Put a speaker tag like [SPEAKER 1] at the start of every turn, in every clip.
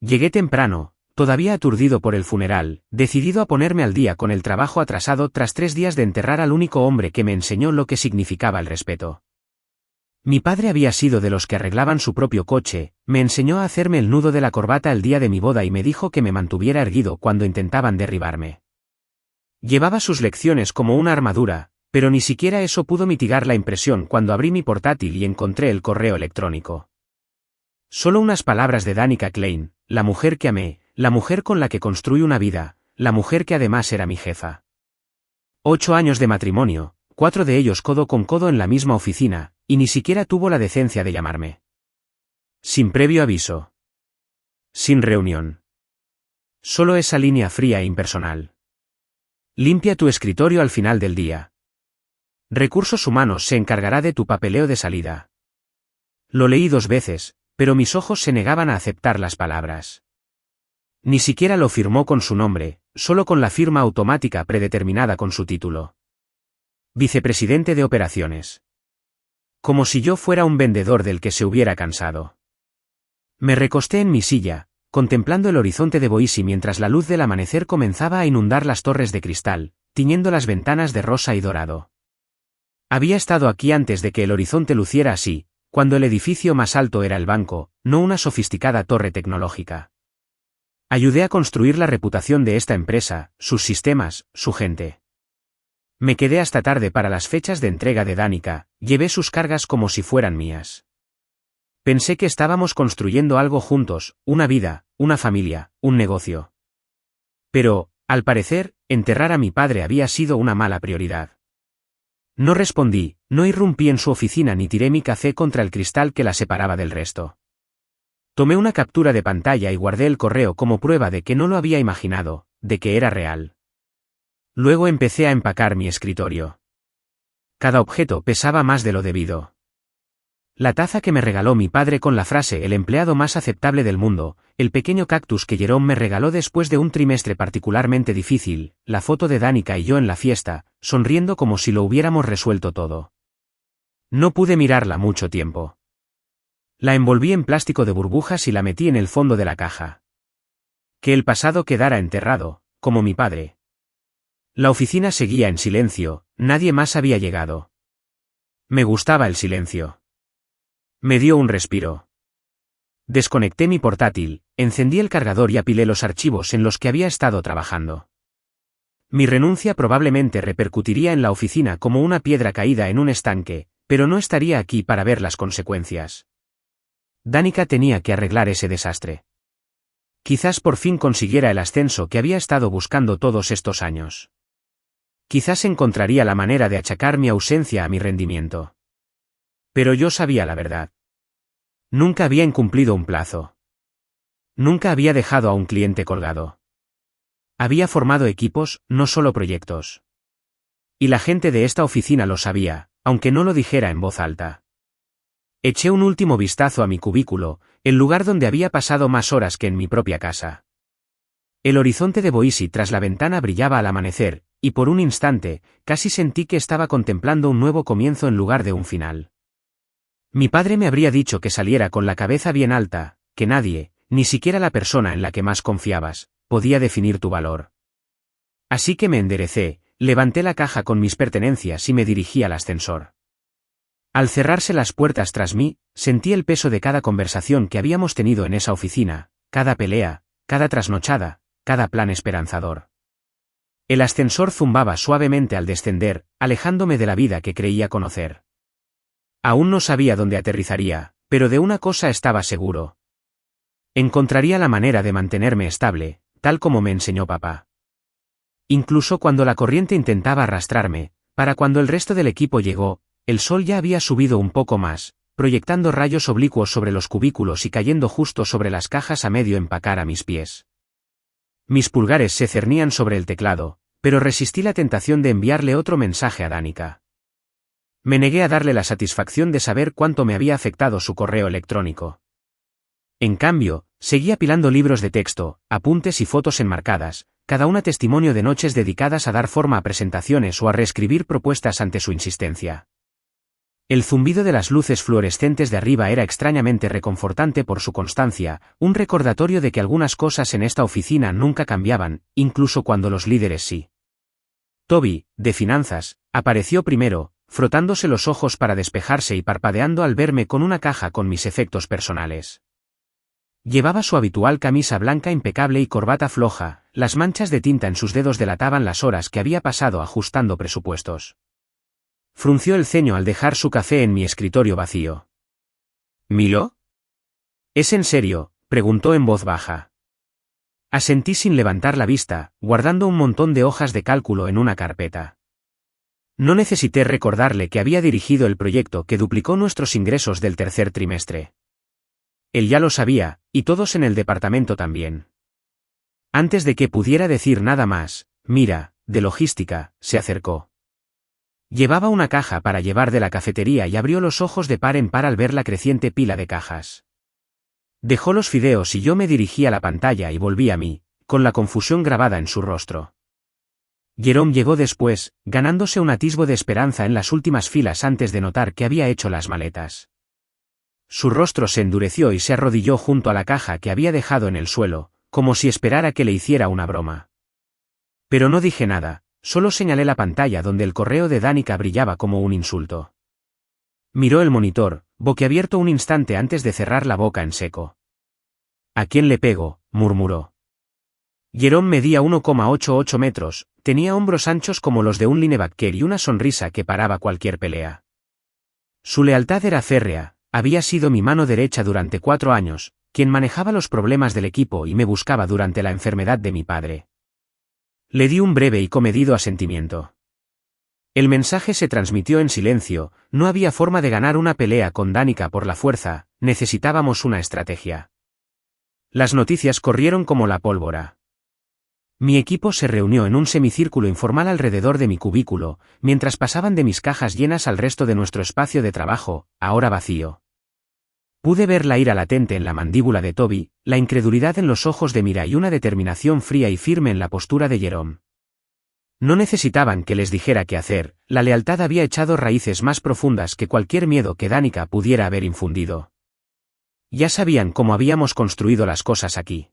[SPEAKER 1] Llegué temprano, todavía aturdido por el funeral, decidido a ponerme al día con el trabajo atrasado tras 3 días de enterrar al único hombre que me enseñó lo que significaba el respeto. Mi padre había sido de los que arreglaban su propio coche, me enseñó a hacerme el nudo de la corbata el día de mi boda y me dijo que me mantuviera erguido cuando intentaban derribarme. Llevaba sus lecciones como una armadura, pero ni siquiera eso pudo mitigar la impresión cuando abrí mi portátil y encontré el correo electrónico. Solo unas palabras de Danica Klein, la mujer que amé, la mujer con la que construí una vida, la mujer que además era mi jefa. 8 años de matrimonio, 4 de ellos codo con codo en la misma oficina, y ni siquiera tuvo la decencia de llamarme. Sin previo aviso. Sin reunión. Solo esa línea fría e impersonal. Limpia tu escritorio al final del día. Recursos Humanos se encargará de tu papeleo de salida. Lo leí 2 veces, pero mis ojos se negaban a aceptar las palabras. Ni siquiera lo firmó con su nombre, solo con la firma automática predeterminada con su título. Vicepresidente de Operaciones. Como si yo fuera un vendedor del que se hubiera cansado. Me recosté en mi silla, contemplando el horizonte de Boise mientras la luz del amanecer comenzaba a inundar las torres de cristal, tiñendo las ventanas de rosa y dorado. Había estado aquí antes de que el horizonte luciera así, cuando el edificio más alto era el banco, no una sofisticada torre tecnológica. Ayudé a construir la reputación de esta empresa, sus sistemas, su gente. Me quedé hasta tarde para las fechas de entrega de Danica, llevé sus cargas como si fueran mías. Pensé que estábamos construyendo algo juntos, una vida, una familia, un negocio. Pero, al parecer, enterrar a mi padre había sido una mala prioridad. No respondí, no irrumpí en su oficina ni tiré mi café contra el cristal que la separaba del resto. Tomé una captura de pantalla y guardé el correo como prueba de que no lo había imaginado, de que era real. Luego empecé a empacar mi escritorio. Cada objeto pesaba más de lo debido. La taza que me regaló mi padre con la frase "el empleado más aceptable del mundo", el pequeño cactus que Jerome me regaló después de un trimestre particularmente difícil, la foto de Danica y yo en la fiesta, sonriendo como si lo hubiéramos resuelto todo. No pude mirarla mucho tiempo. La envolví en plástico de burbujas y la metí en el fondo de la caja. Que el pasado quedara enterrado, como mi padre. La oficina seguía en silencio, nadie más había llegado. Me gustaba el silencio. Me dio un respiro. Desconecté mi portátil, encendí el cargador y apilé los archivos en los que había estado trabajando. Mi renuncia probablemente repercutiría en la oficina como una piedra caída en un estanque, pero no estaría aquí para ver las consecuencias. Danica tenía que arreglar ese desastre. Quizás por fin consiguiera el ascenso que había estado buscando todos estos años. Quizás encontraría la manera de achacar mi ausencia a mi rendimiento. Pero yo sabía la verdad. Nunca había incumplido un plazo. Nunca había dejado a un cliente colgado. Había formado equipos, no solo proyectos. Y la gente de esta oficina lo sabía, aunque no lo dijera en voz alta. Eché un último vistazo a mi cubículo, el lugar donde había pasado más horas que en mi propia casa. El horizonte de Boise tras la ventana brillaba al amanecer, y por un instante, casi sentí que estaba contemplando un nuevo comienzo en lugar de un final. Mi padre me habría dicho que saliera con la cabeza bien alta, que nadie, ni siquiera la persona en la que más confiabas, podía definir tu valor. Así que me enderecé, levanté la caja con mis pertenencias y me dirigí al ascensor. Al cerrarse las puertas tras mí, sentí el peso de cada conversación que habíamos tenido en esa oficina, cada pelea, cada trasnochada, cada plan esperanzador. El ascensor zumbaba suavemente al descender, alejándome de la vida que creía conocer. Aún no sabía dónde aterrizaría, pero de una cosa estaba seguro. Encontraría la manera de mantenerme estable, tal como me enseñó papá. Incluso cuando la corriente intentaba arrastrarme, para cuando el resto del equipo llegó, el sol ya había subido un poco más, proyectando rayos oblicuos sobre los cubículos y cayendo justo sobre las cajas a medio empacar a mis pies. Mis pulgares se cernían sobre el teclado, pero resistí la tentación de enviarle otro mensaje a Danica. Me negué a darle la satisfacción de saber cuánto me había afectado su correo electrónico. En cambio, seguí apilando libros de texto, apuntes y fotos enmarcadas, cada una testimonio de noches dedicadas a dar forma a presentaciones o a reescribir propuestas ante su insistencia. El zumbido de las luces fluorescentes de arriba era extrañamente reconfortante por su constancia, un recordatorio de que algunas cosas en esta oficina nunca cambiaban, incluso cuando los líderes sí. Toby, de finanzas, apareció primero, frotándose los ojos para despejarse y parpadeando al verme con una caja con mis efectos personales. Llevaba su habitual camisa blanca impecable y corbata floja, las manchas de tinta en sus dedos delataban las horas que había pasado ajustando presupuestos. Frunció el ceño al dejar su café en mi escritorio vacío. ¿Milo? ¿Es en serio?, preguntó en voz baja. Asentí sin levantar la vista, guardando un montón de hojas de cálculo en una carpeta. No necesité recordarle que había dirigido el proyecto que duplicó nuestros ingresos del tercer trimestre. Él ya lo sabía, y todos en el departamento también. Antes de que pudiera decir nada más, Mira, de logística, se acercó. Llevaba una caja para llevar de la cafetería y abrió los ojos de par en par al ver la creciente pila de cajas. Dejó los fideos y yo me dirigí a la pantalla y volví a mí, con la confusión grabada en su rostro. Jerome llegó después, ganándose un atisbo de esperanza en las últimas filas antes de notar que había hecho las maletas. Su rostro se endureció y se arrodilló junto a la caja que había dejado en el suelo, como si esperara que le hiciera una broma. Pero no dije nada. Solo señalé la pantalla donde el correo de Danica brillaba como un insulto. Miró el monitor, boquiabierto un instante antes de cerrar la boca en seco. ¿A quién le pego?, murmuró. Jerome medía 1,88 metros, tenía hombros anchos como los de un linebacker y una sonrisa que paraba cualquier pelea. Su lealtad era férrea, había sido mi mano derecha durante 4 años, quien manejaba los problemas del equipo y me buscaba durante la enfermedad de mi padre. Le di un breve y comedido asentimiento. El mensaje se transmitió en silencio, no había forma de ganar una pelea con Danica por la fuerza, necesitábamos una estrategia. Las noticias corrieron como la pólvora. Mi equipo se reunió en un semicírculo informal alrededor de mi cubículo, mientras pasaban de mis cajas llenas al resto de nuestro espacio de trabajo, ahora vacío. Pude ver la ira latente en la mandíbula de Toby, la incredulidad en los ojos de Mira y una determinación fría y firme en la postura de Jerome. No necesitaban que les dijera qué hacer, la lealtad había echado raíces más profundas que cualquier miedo que Danica pudiera haber infundido. Ya sabían cómo habíamos construido las cosas aquí.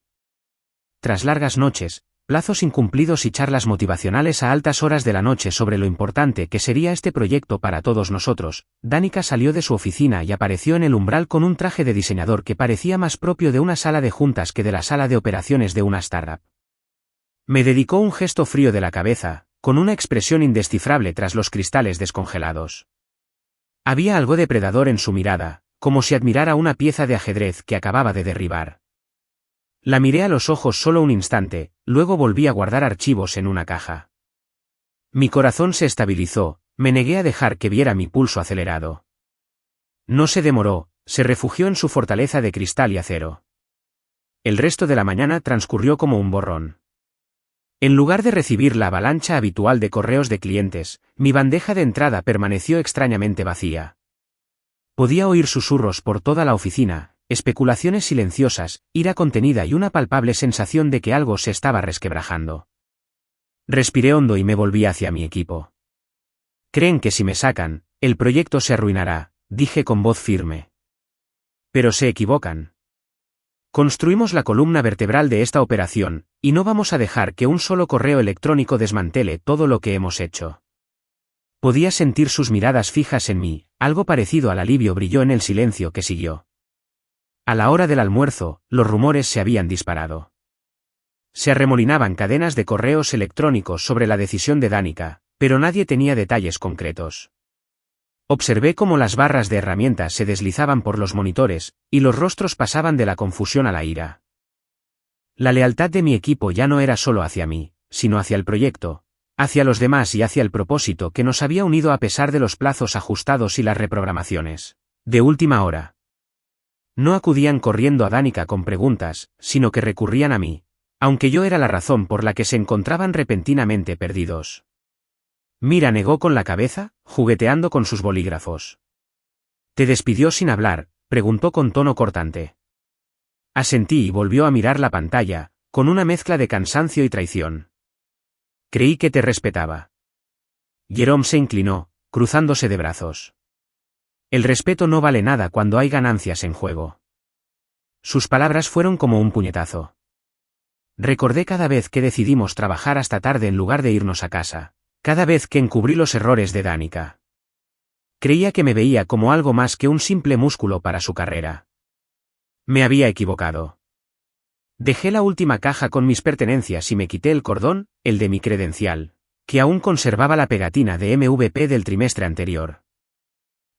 [SPEAKER 1] Tras largas noches, plazos incumplidos y charlas motivacionales a altas horas de la noche sobre lo importante que sería este proyecto para todos nosotros, Danica salió de su oficina y apareció en el umbral con un traje de diseñador que parecía más propio de una sala de juntas que de la sala de operaciones de una startup. Me dedicó un gesto frío de la cabeza, con una expresión indescifrable tras los cristales descongelados. Había algo depredador en su mirada, como si admirara una pieza de ajedrez que acababa de derribar. La miré a los ojos solo un instante, luego volví a guardar archivos en una caja. Mi corazón se estabilizó, me negué a dejar que viera mi pulso acelerado. No se demoró, se refugió en su fortaleza de cristal y acero. El resto de la mañana transcurrió como un borrón. En lugar de recibir la avalancha habitual de correos de clientes, mi bandeja de entrada permaneció extrañamente vacía. Podía oír susurros por toda la oficina, especulaciones silenciosas, ira contenida y una palpable sensación de que algo se estaba resquebrajando. Respiré hondo y me volví hacia mi equipo. Creen que si me sacan, el proyecto se arruinará, dije con voz firme. Pero se equivocan. Construimos la columna vertebral de esta operación, y no vamos a dejar que un solo correo electrónico desmantele todo lo que hemos hecho. Podía sentir sus miradas fijas en mí, algo parecido al alivio brilló en el silencio que siguió. A la hora del almuerzo, los rumores se habían disparado. Se arremolinaban cadenas de correos electrónicos sobre la decisión de Danica, pero nadie tenía detalles concretos. Observé cómo las barras de herramientas se deslizaban por los monitores, y los rostros pasaban de la confusión a la ira. La lealtad de mi equipo ya no era solo hacia mí, sino hacia el proyecto, hacia los demás y hacia el propósito que nos había unido a pesar de los plazos ajustados y las reprogramaciones de última hora. No acudían corriendo a Danica con preguntas, sino que recurrían a mí, aunque yo era la razón por la que se encontraban repentinamente perdidos. Mira negó con la cabeza, jugueteando con sus bolígrafos. ¿Te despidió sin hablar?, preguntó con tono cortante. Asentí y volvió a mirar la pantalla, con una mezcla de cansancio y traición. Creí que te respetaba. Jerome se inclinó, cruzándose de brazos. El respeto no vale nada cuando hay ganancias en juego. Sus palabras fueron como un puñetazo. Recordé cada vez que decidimos trabajar hasta tarde en lugar de irnos a casa, cada vez que encubrí los errores de Danica. Creía que me veía como algo más que un simple músculo para su carrera. Me había equivocado. Dejé la última caja con mis pertenencias y me quité el cordón, el de mi credencial, que aún conservaba la pegatina de MVP del trimestre anterior.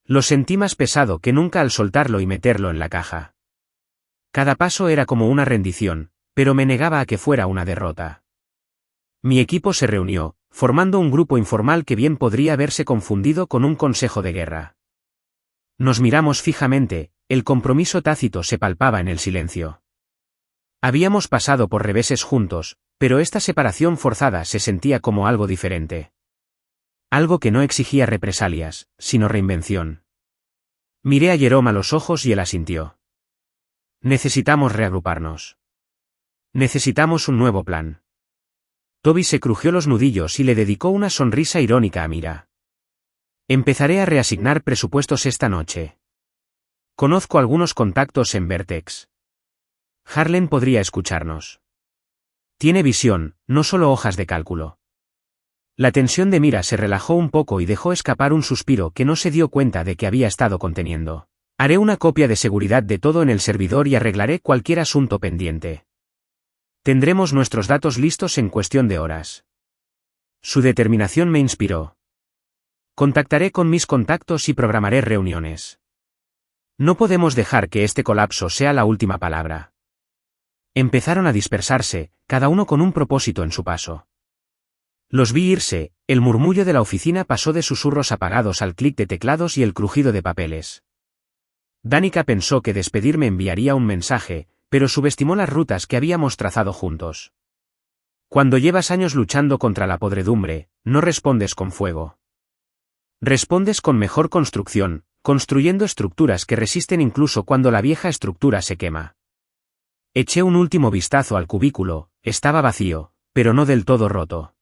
[SPEAKER 1] Lo sentí más pesado que nunca al soltarlo y meterlo en la caja. Cada paso era como una rendición, pero me negaba a que fuera una derrota. Mi equipo se reunió, formando un grupo informal que bien podría haberse confundido con un consejo de guerra. Nos miramos fijamente, el compromiso tácito se palpaba en el silencio. Habíamos pasado por reveses juntos, pero esta separación forzada se sentía como algo diferente. Algo que no exigía represalias, sino reinvención. Miré a Jerome a los ojos y él asintió. Necesitamos reagruparnos. Necesitamos un nuevo plan. Toby se crujió los nudillos y le dedicó una sonrisa irónica a Mira. Empezaré a reasignar presupuestos esta noche. Conozco algunos contactos en Vertex. Harlan podría escucharnos. Tiene visión, no solo hojas de cálculo. La tensión de Mira se relajó un poco y dejó escapar un suspiro que no se dio cuenta de que había estado conteniendo. Haré una copia de seguridad de todo en el servidor y arreglaré cualquier asunto pendiente. Tendremos nuestros datos listos en cuestión de horas. Su determinación me inspiró. Contactaré con mis contactos y programaré reuniones. No podemos dejar que este colapso sea la última palabra. Empezaron a dispersarse, cada uno con un propósito en su paso. Los vi irse, el murmullo de la oficina pasó de susurros apagados al clic de teclados y el crujido de papeles. Danica pensó que despedirme enviaría un mensaje, pero subestimó las rutas que habíamos trazado juntos. Cuando llevas años luchando contra la podredumbre, no respondes con fuego. Respondes con mejor construcción, construyendo estructuras que resisten incluso cuando la vieja estructura se quema. Eché un último vistazo al cubículo, estaba vacío, pero no del todo roto.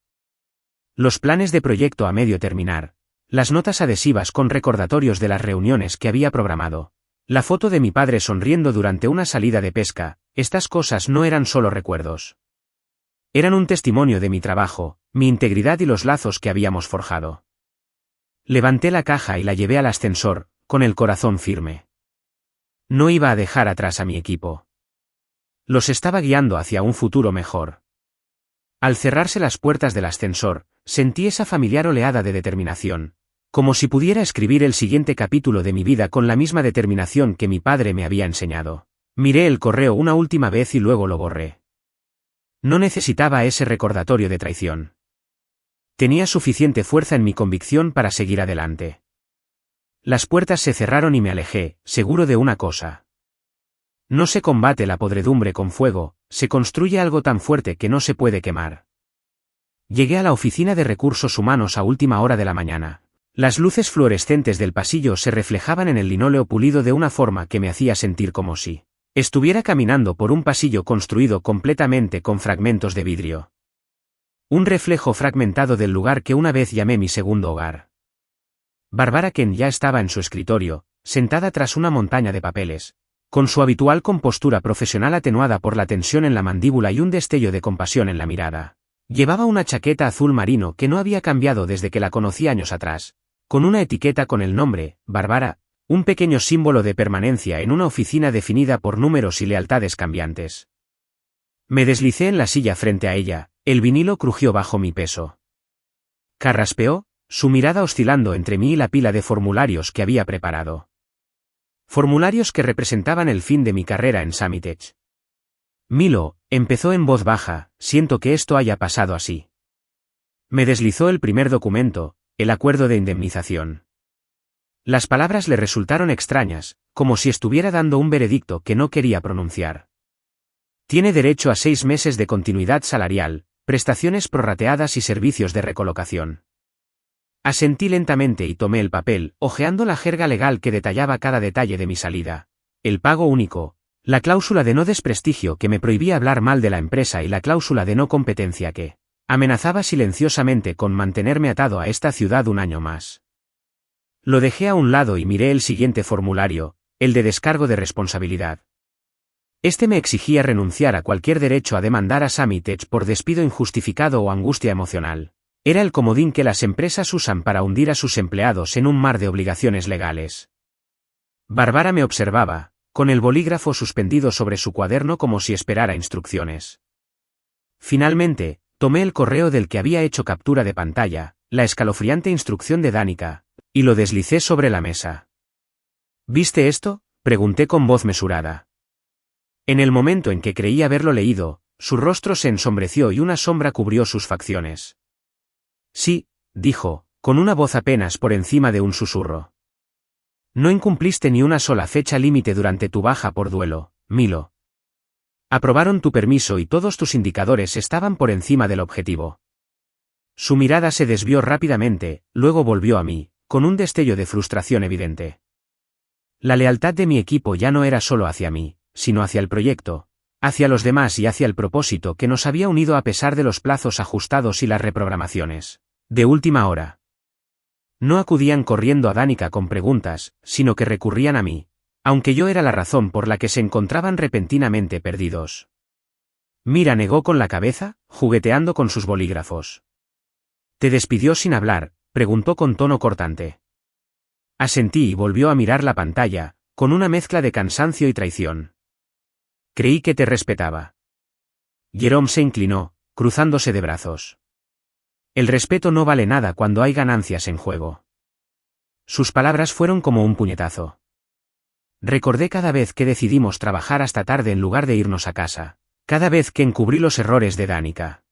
[SPEAKER 1] Los planes de proyecto a medio terminar, las notas adhesivas con recordatorios de las reuniones que había programado, la foto de mi padre sonriendo durante una salida de pesca, estas cosas no eran solo recuerdos. Eran un testimonio de mi trabajo, mi integridad y los lazos que habíamos forjado. Levanté la caja y la llevé al ascensor, con el corazón firme. No iba a dejar atrás a mi equipo. Los estaba guiando hacia un futuro mejor. Al cerrarse las puertas del ascensor, sentí esa familiar oleada de determinación, como si pudiera escribir el siguiente capítulo de mi vida con la misma determinación que mi padre me había enseñado. Miré el correo una última vez y luego lo borré. No necesitaba ese recordatorio de traición. Tenía suficiente fuerza en mi convicción para seguir adelante. Las puertas se cerraron y me alejé, seguro de una cosa. No se combate la podredumbre con fuego, se construye algo tan fuerte que no se puede quemar. Llegué a la oficina de recursos humanos a última hora de la mañana. Las luces fluorescentes del pasillo se reflejaban en el linóleo pulido de una forma que me hacía sentir como si estuviera caminando por un pasillo construido completamente con fragmentos de vidrio. Un reflejo fragmentado del lugar que una vez llamé mi segundo hogar. Barbara Kent ya estaba en su escritorio, sentada tras una montaña de papeles, con su habitual compostura profesional atenuada por la tensión en la mandíbula y un destello de compasión en la mirada. Llevaba una chaqueta azul marino que no había cambiado desde que la conocí años atrás, con una etiqueta con el nombre, Barbara, un pequeño símbolo de permanencia en una oficina definida por números y lealtades cambiantes. Me deslicé en la silla frente a ella, el vinilo crujió bajo mi peso. Carraspeó, su mirada oscilando entre mí y la pila de formularios que había preparado. Formularios que representaban el fin de mi carrera en Summitech. Milo, empezó en voz baja, siento que esto haya pasado así. Me deslizó el primer documento, el acuerdo de indemnización. Las palabras le resultaron extrañas, como si estuviera dando un veredicto que no quería pronunciar. Tiene derecho a 6 meses de continuidad salarial, prestaciones prorrateadas y servicios de recolocación. Asentí lentamente y tomé el papel, hojeando la jerga legal que detallaba cada detalle de mi salida. El pago único, la cláusula de no desprestigio que me prohibía hablar mal de la empresa y la cláusula de no competencia que amenazaba silenciosamente con mantenerme atado a esta ciudad un año más. Lo dejé a un lado y miré el siguiente formulario, el de descargo de responsabilidad. Este me exigía renunciar a cualquier derecho a demandar a Samitech por despido injustificado o angustia emocional. Era el comodín que las empresas usan para hundir a sus empleados en un mar de obligaciones legales. Bárbara me observaba, con el bolígrafo suspendido sobre su cuaderno como si esperara instrucciones. Finalmente, tomé el correo del que había hecho captura de pantalla, la escalofriante instrucción de Danica, y lo deslicé sobre la mesa. ¿Viste esto?, pregunté con voz mesurada. En el momento en que creí haberlo leído, su rostro se ensombreció y una sombra cubrió sus facciones. Sí, dijo, con una voz apenas por encima de un susurro. No incumpliste ni una sola fecha límite durante tu baja por duelo, Milo. Aprobaron tu permiso y todos tus indicadores estaban por encima del objetivo. Su mirada se desvió rápidamente, luego volvió a mí, con un destello de frustración evidente. La lealtad de mi equipo ya no era solo hacia mí, sino hacia el proyecto, hacia los demás y hacia el propósito que nos había unido a pesar de los plazos ajustados y las reprogramaciones de última hora. No acudían corriendo a Danica con preguntas, sino que recurrían a mí, aunque yo era la razón por la que se encontraban repentinamente perdidos. Mira negó con la cabeza, jugueteando con sus bolígrafos. ¿Te despidió sin hablar?, preguntó con tono cortante. Asentí y volvió a mirar la pantalla, con una mezcla de cansancio y traición. Creí que te respetaba. Jerome se inclinó, cruzándose de brazos. El respeto no vale nada cuando hay ganancias en juego. Sus palabras fueron como un puñetazo. Recordé cada vez que decidimos trabajar hasta tarde en lugar de irnos a casa, cada vez que encubrí los errores de Danica.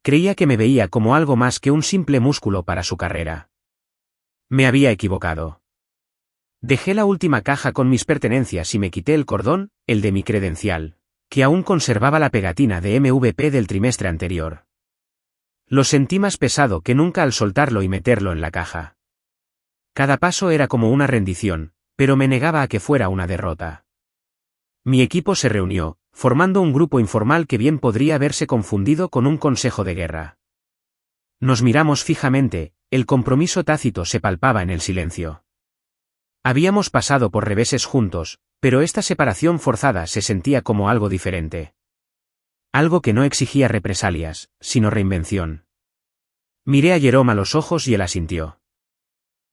[SPEAKER 1] Creía que me veía como algo más que un simple músculo para su carrera. Me había equivocado. Dejé la última caja con mis pertenencias y me quité el cordón, el de mi credencial, que aún conservaba la pegatina de MVP del trimestre anterior. Lo sentí más pesado que nunca al soltarlo y meterlo en la caja. Cada paso era como una rendición, pero me negaba a que fuera una derrota. Mi equipo se reunió, formando un grupo informal que bien podría haberse confundido con un consejo de guerra. Nos miramos fijamente, el compromiso tácito se palpaba en el silencio. Habíamos pasado por reveses juntos, pero esta separación forzada se sentía como algo diferente. Algo que no exigía represalias, sino reinvención. Miré a Jerome a los ojos y él asintió.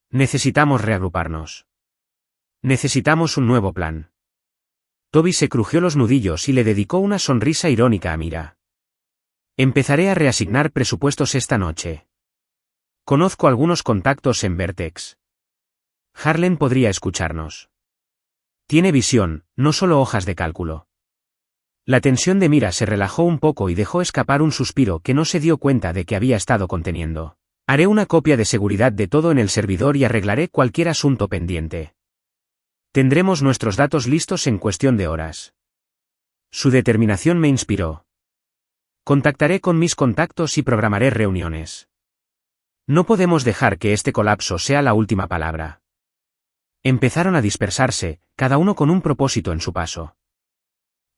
[SPEAKER 1] Necesitamos reagruparnos. Necesitamos un nuevo plan. Toby se crujió los nudillos y le dedicó una sonrisa irónica a Mira. Empezaré a reasignar presupuestos esta noche. Conozco algunos contactos en Vertex. Harlan podría escucharnos. Tiene visión, no solo hojas de cálculo. La tensión de Mira se relajó un poco y dejó escapar un suspiro que no se dio cuenta de que había estado conteniendo. Haré una copia de seguridad de todo en el servidor y arreglaré cualquier asunto pendiente. Tendremos nuestros datos listos en cuestión de horas. Su determinación me inspiró. Contactaré con mis contactos y programaré reuniones. No podemos dejar que este colapso sea la última palabra. Empezaron a dispersarse, cada uno con un propósito en su paso.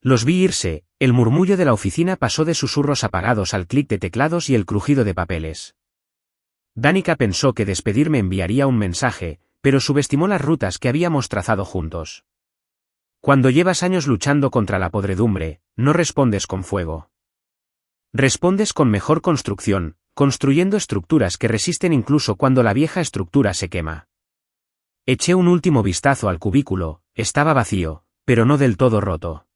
[SPEAKER 1] Los vi irse, el murmullo de la oficina pasó de susurros apagados al clic de teclados y el crujido de papeles. Danica pensó que despedirme enviaría un mensaje, pero subestimó las rutas que habíamos trazado juntos. Cuando llevas años luchando contra la podredumbre, no respondes con fuego. Respondes con mejor construcción, construyendo estructuras que resisten incluso cuando la vieja estructura se quema. Eché un último vistazo al cubículo, estaba vacío, pero no del todo roto.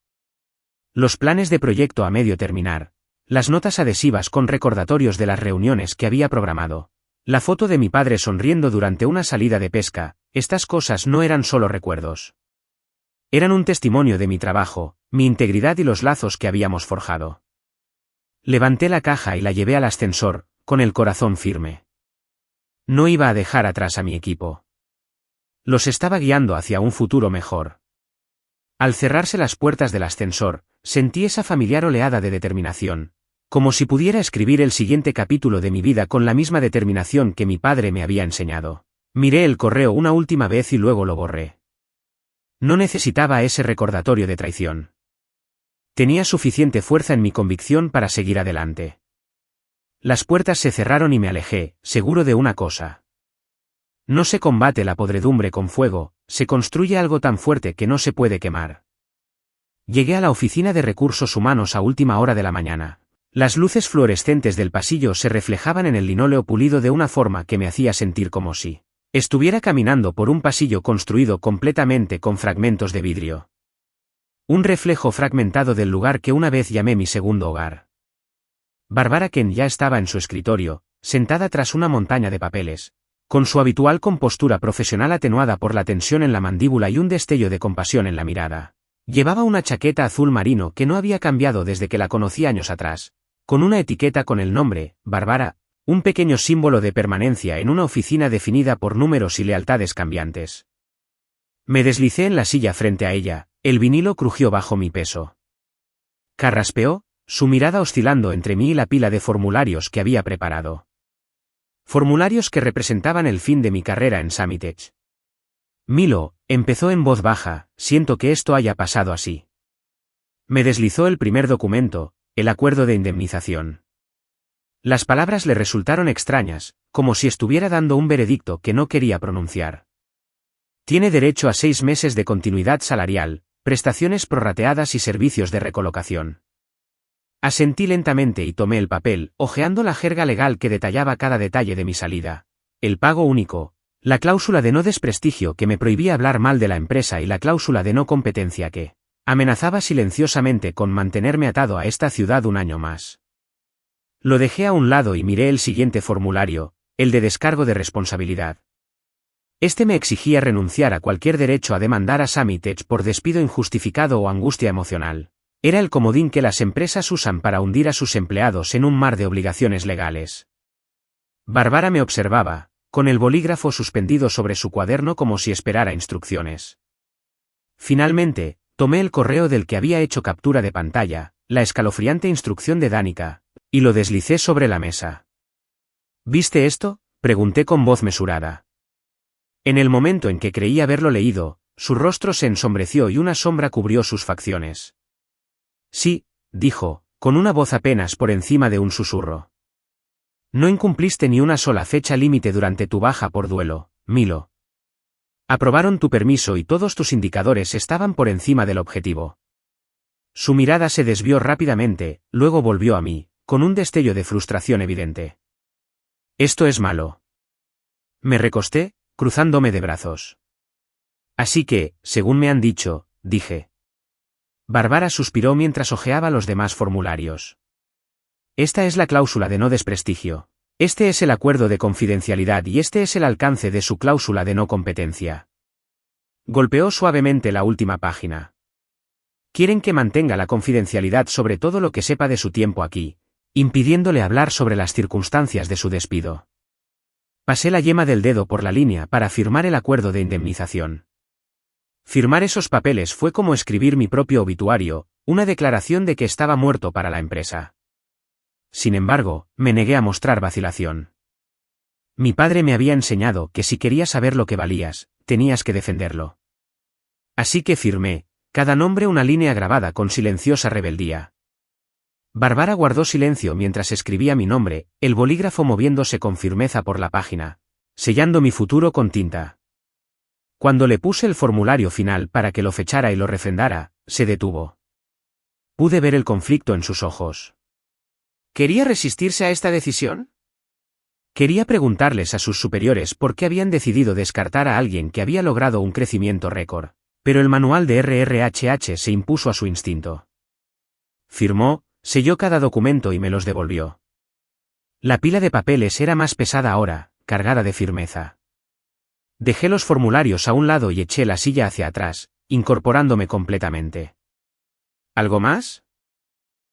[SPEAKER 1] Los planes de proyecto a medio terminar, las notas adhesivas con recordatorios de las reuniones que había programado, la foto de mi padre sonriendo durante una salida de pesca, estas cosas no eran solo recuerdos. Eran un testimonio de mi trabajo, mi integridad y los lazos que habíamos forjado. Levanté la caja y la llevé al ascensor, con el corazón firme. No iba a dejar atrás a mi equipo. Los estaba guiando hacia un futuro mejor. Al cerrarse las puertas del ascensor, sentí esa familiar oleada de determinación, como si pudiera escribir el siguiente capítulo de mi vida con la misma determinación que mi padre me había enseñado. Miré el correo una última vez y luego lo borré. No necesitaba ese recordatorio de traición. Tenía suficiente fuerza en mi convicción para seguir adelante. Las puertas se cerraron y me alejé, seguro de una cosa. No se combate la podredumbre con fuego, se construye algo tan fuerte que no se puede quemar. Llegué a la oficina de recursos humanos a última hora de la mañana. Las luces fluorescentes del pasillo se reflejaban en el linóleo pulido de una forma que me hacía sentir como si estuviera caminando por un pasillo construido completamente con fragmentos de vidrio. Un reflejo fragmentado del lugar que una vez llamé mi segundo hogar. Barbara Kent ya estaba en su escritorio, sentada tras una montaña de papeles, con su habitual compostura profesional atenuada por la tensión en la mandíbula y un destello de compasión en la mirada. Llevaba una chaqueta azul marino que no había cambiado desde que la conocí años atrás, con una etiqueta con el nombre, Barbara, un pequeño símbolo de permanencia en una oficina definida por números y lealtades cambiantes. Me deslicé en la silla frente a ella, el vinilo crujió bajo mi peso. Carraspeó, su mirada oscilando entre mí y la pila de formularios que había preparado. Formularios que representaban el fin de mi carrera en Samitech. Milo, empezó en voz baja, siento que esto haya pasado así. Me deslizó el primer documento, el acuerdo de indemnización. Las palabras le resultaron extrañas, como si estuviera dando un veredicto que no quería pronunciar. Tiene derecho a 6 meses de continuidad salarial, prestaciones prorrateadas y servicios de recolocación. Asentí lentamente y tomé el papel, hojeando la jerga legal que detallaba cada detalle de mi salida. El pago único, la cláusula de no desprestigio que me prohibía hablar mal de la empresa y la cláusula de no competencia que amenazaba silenciosamente con mantenerme atado a esta ciudad un año más. Lo dejé a un lado y miré el siguiente formulario, el de descargo de responsabilidad. Este me exigía renunciar a cualquier derecho a demandar a Samitech por despido injustificado o angustia emocional. Era el comodín que las empresas usan para hundir a sus empleados en un mar de obligaciones legales. Barbara me observaba, con el bolígrafo suspendido sobre su cuaderno como si esperara instrucciones. Finalmente, tomé el correo del que había hecho captura de pantalla, la escalofriante instrucción de Danica, y lo deslicé sobre la mesa. ¿Viste esto?, pregunté con voz mesurada. En el momento en que creí haberlo leído, su rostro se ensombreció y una sombra cubrió sus facciones. Sí, dijo, con una voz apenas por encima de un susurro. No incumpliste ni una sola fecha límite durante tu baja por duelo, Milo. Aprobaron tu permiso y todos tus indicadores estaban por encima del objetivo. Su mirada se desvió rápidamente, luego volvió a mí, con un destello de frustración evidente. Esto es malo. Me recosté, cruzándome de brazos. Así que, según me han dicho, dije. Barbara suspiró mientras hojeaba los demás formularios. Esta es la cláusula de no desprestigio. Este es el acuerdo de confidencialidad y este es el alcance de su cláusula de no competencia. Golpeó suavemente la última página. Quieren que mantenga la confidencialidad sobre todo lo que sepa de su tiempo aquí, impidiéndole hablar sobre las circunstancias de su despido. Pasé la yema del dedo por la línea para firmar el acuerdo de indemnización. Firmar esos papeles fue como escribir mi propio obituario, una declaración de que estaba muerto para la empresa. Sin embargo, me negué a mostrar vacilación. Mi padre me había enseñado que si querías saber lo que valías, tenías que defenderlo. Así que firmé, cada nombre una línea grabada con silenciosa rebeldía. Barbara guardó silencio mientras escribía mi nombre, el bolígrafo moviéndose con firmeza por la página, sellando mi futuro con tinta. Cuando le puse el formulario final para que lo fechara y lo refrendara, se detuvo. Pude ver el conflicto en sus ojos. ¿Quería resistirse a esta decisión? Quería preguntarles a sus superiores por qué habían decidido descartar a alguien que había logrado un crecimiento récord, pero el manual de RRHH se impuso a su instinto. Firmó, selló cada documento y me los devolvió. La pila de papeles era más pesada ahora, cargada de firmeza. Dejé los formularios a un lado y eché la silla hacia atrás, incorporándome completamente. ¿Algo más?,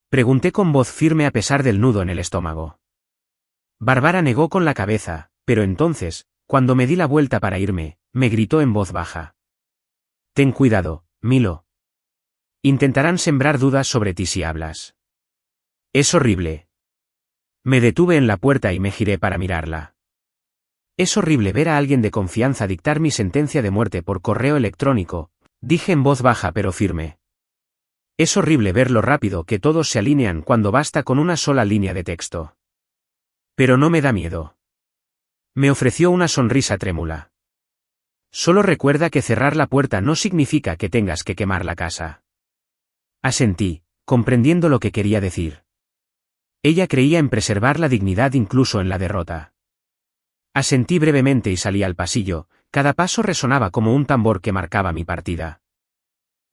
[SPEAKER 1] pregunté con voz firme a pesar del nudo en el estómago. Barbara negó con la cabeza, pero entonces, cuando me di la vuelta para irme, me gritó en voz baja. Ten cuidado, Milo. Intentarán sembrar dudas sobre ti si hablas. Es horrible. Me detuve en la puerta y me giré para mirarla. Es horrible ver a alguien de confianza dictar mi sentencia de muerte por correo electrónico, dije en voz baja pero firme. Es horrible ver lo rápido que todos se alinean cuando basta con una sola línea de texto. Pero no me da miedo. Me ofreció una sonrisa trémula. Solo recuerda que cerrar la puerta no significa que tengas que quemar la casa. Asentí, comprendiendo lo que quería decir. Ella creía en preservar la dignidad incluso en la derrota. Asentí brevemente y salí al pasillo, cada paso resonaba como un tambor que marcaba mi partida.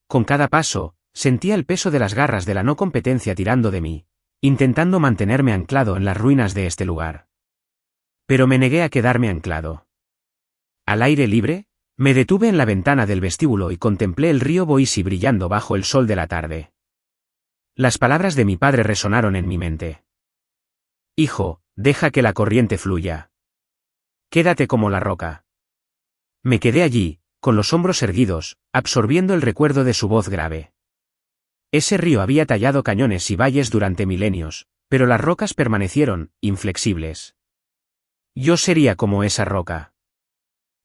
[SPEAKER 1] Con cada paso, sentía el peso de las garras de la no competencia tirando de mí, intentando mantenerme anclado en las ruinas de este lugar. Pero me negué a quedarme anclado. Al aire libre, me detuve en la ventana del vestíbulo y contemplé el río Boise brillando bajo el sol de la tarde. Las palabras de mi padre resonaron en mi mente. Hijo, deja que la corriente fluya. Quédate como la roca. Me quedé allí, con los hombros erguidos, absorbiendo el recuerdo de su voz grave. Ese río había tallado cañones y valles durante milenios, pero las rocas permanecieron, inflexibles. Yo sería como esa roca.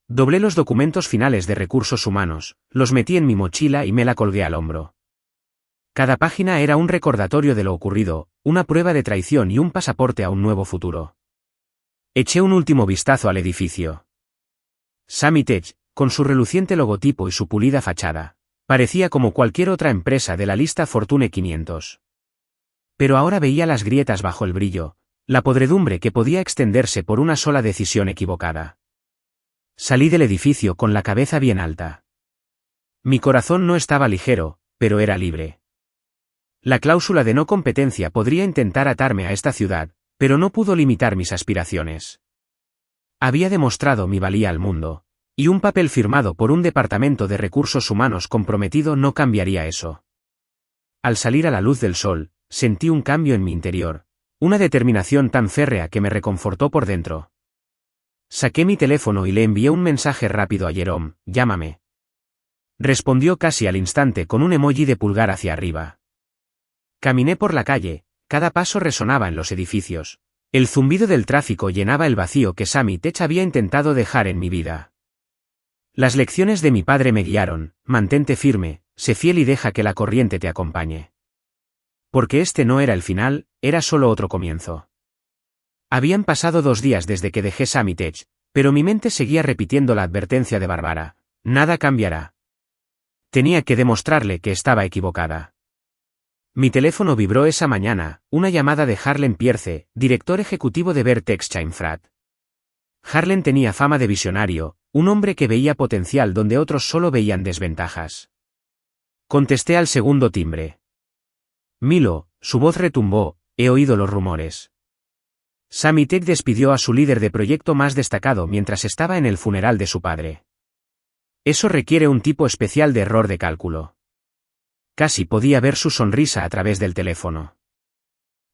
[SPEAKER 1] Doblé los documentos finales de recursos humanos, los metí en mi mochila y me la colgué al hombro. Cada página era un recordatorio de lo ocurrido, una prueba de traición y un pasaporte a un nuevo futuro. Eché un último vistazo al edificio. Sammy Tech, con su reluciente logotipo y su pulida fachada, parecía como cualquier otra empresa de la lista Fortune 500. Pero ahora veía las grietas bajo el brillo, la podredumbre que podía extenderse por una sola decisión equivocada. Salí del edificio con la cabeza bien alta. Mi corazón no estaba ligero, pero era libre. La cláusula de no competencia podría intentar atarme a esta ciudad, pero no pudo limitar mis aspiraciones. Había demostrado mi valía al mundo, y un papel firmado por un departamento de recursos humanos comprometido no cambiaría eso. Al salir a la luz del sol, sentí un cambio en mi interior, una determinación tan férrea que me reconfortó por dentro. Saqué mi teléfono y le envié un mensaje rápido a Jerome: llámame. Respondió casi al instante con un emoji de pulgar hacia arriba. Caminé por la calle, cada paso resonaba en los edificios. El zumbido del tráfico llenaba el vacío que Sammy Tech había intentado dejar en mi vida. Las lecciones de mi padre me guiaron: mantente firme, sé fiel y deja que la corriente te acompañe. Porque este no era el final, era solo otro comienzo. Habían pasado 2 días desde que dejé Sammy Tech, pero mi mente seguía repitiendo la advertencia de Bárbara: nada cambiará. Tenía que demostrarle que estaba equivocada. Mi teléfono vibró esa mañana, una llamada de Harlen Pierce, director ejecutivo de Vertex Chainfrat. Harlen tenía fama de visionario, un hombre que veía potencial donde otros solo veían desventajas. Contesté al segundo timbre. Milo, su voz retumbó: he oído los rumores. Sammy Tech despidió a su líder de proyecto más destacado mientras estaba en el funeral de su padre. Eso requiere un tipo especial de error de cálculo. Casi podía ver su sonrisa a través del teléfono.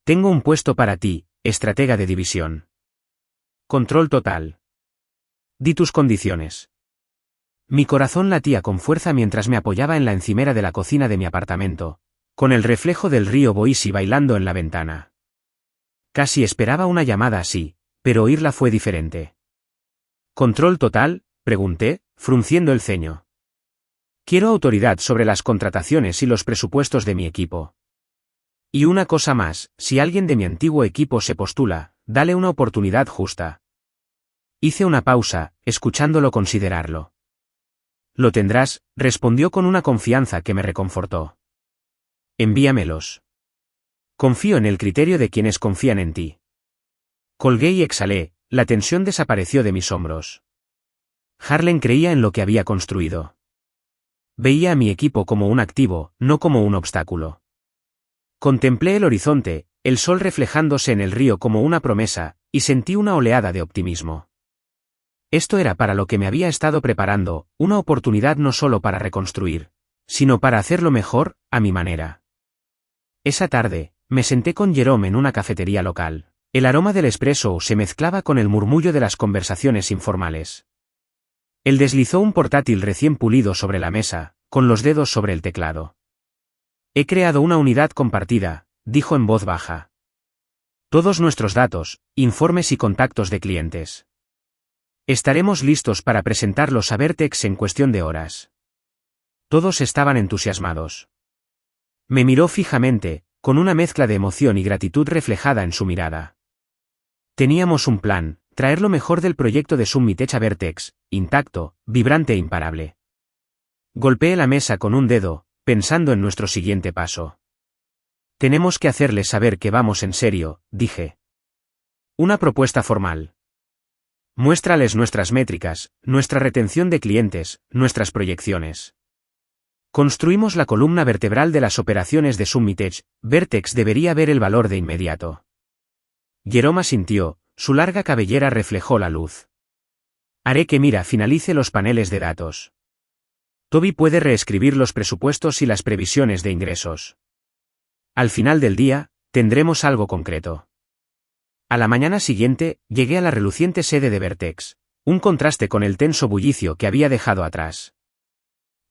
[SPEAKER 1] Tengo un puesto para ti, estratega de división. Control total. Di tus condiciones. Mi corazón latía con fuerza mientras me apoyaba en la encimera de la cocina de mi apartamento, con el reflejo del río Boise bailando en la ventana. Casi esperaba una llamada así, pero oírla fue diferente. ¿Control total?, pregunté, frunciendo el ceño. Quiero autoridad sobre las contrataciones y los presupuestos de mi equipo. Y una cosa más: si alguien de mi antiguo equipo se postula, dale una oportunidad justa. Hice una pausa, escuchándolo considerarlo. Lo tendrás, respondió con una confianza que me reconfortó. Envíamelos. Confío en el criterio de quienes confían en ti. Colgué y exhalé, la tensión desapareció de mis hombros. Harlen creía en lo que había construido. Veía a mi equipo como un activo, no como un obstáculo. Contemplé el horizonte, el sol reflejándose en el río como una promesa, y sentí una oleada de optimismo. Esto era para lo que me había estado preparando, una oportunidad no solo para reconstruir, sino para hacerlo mejor, a mi manera. Esa tarde, me senté con Jerome en una cafetería local. El aroma del espresso se mezclaba con el murmullo de las conversaciones informales. Él deslizó un portátil recién pulido sobre la mesa, con los dedos sobre el teclado. He creado una unidad compartida, dijo en voz baja. Todos nuestros datos, informes y contactos de clientes. Estaremos listos para presentarlos a Vertex en cuestión de horas. Todos estaban entusiasmados. Me miró fijamente, con una mezcla de emoción y gratitud reflejada en su mirada. Teníamos un plan, traer lo mejor del proyecto de Summitech a Vertex, intacto, vibrante e imparable. Golpeé la mesa con un dedo, pensando en nuestro siguiente paso. Tenemos que hacerles saber que vamos en serio, dije. Una propuesta formal. Muéstrales nuestras métricas, nuestra retención de clientes, nuestras proyecciones. Construimos la columna vertebral de las operaciones de Summitech. Vertex debería ver el valor de inmediato. Jerome asintió, su larga cabellera reflejó la luz. Haré que Mira finalice los paneles de datos. Toby puede reescribir los presupuestos y las previsiones de ingresos. Al final del día, tendremos algo concreto. A la mañana siguiente, llegué a la reluciente sede de Vertex, un contraste con el tenso bullicio que había dejado atrás.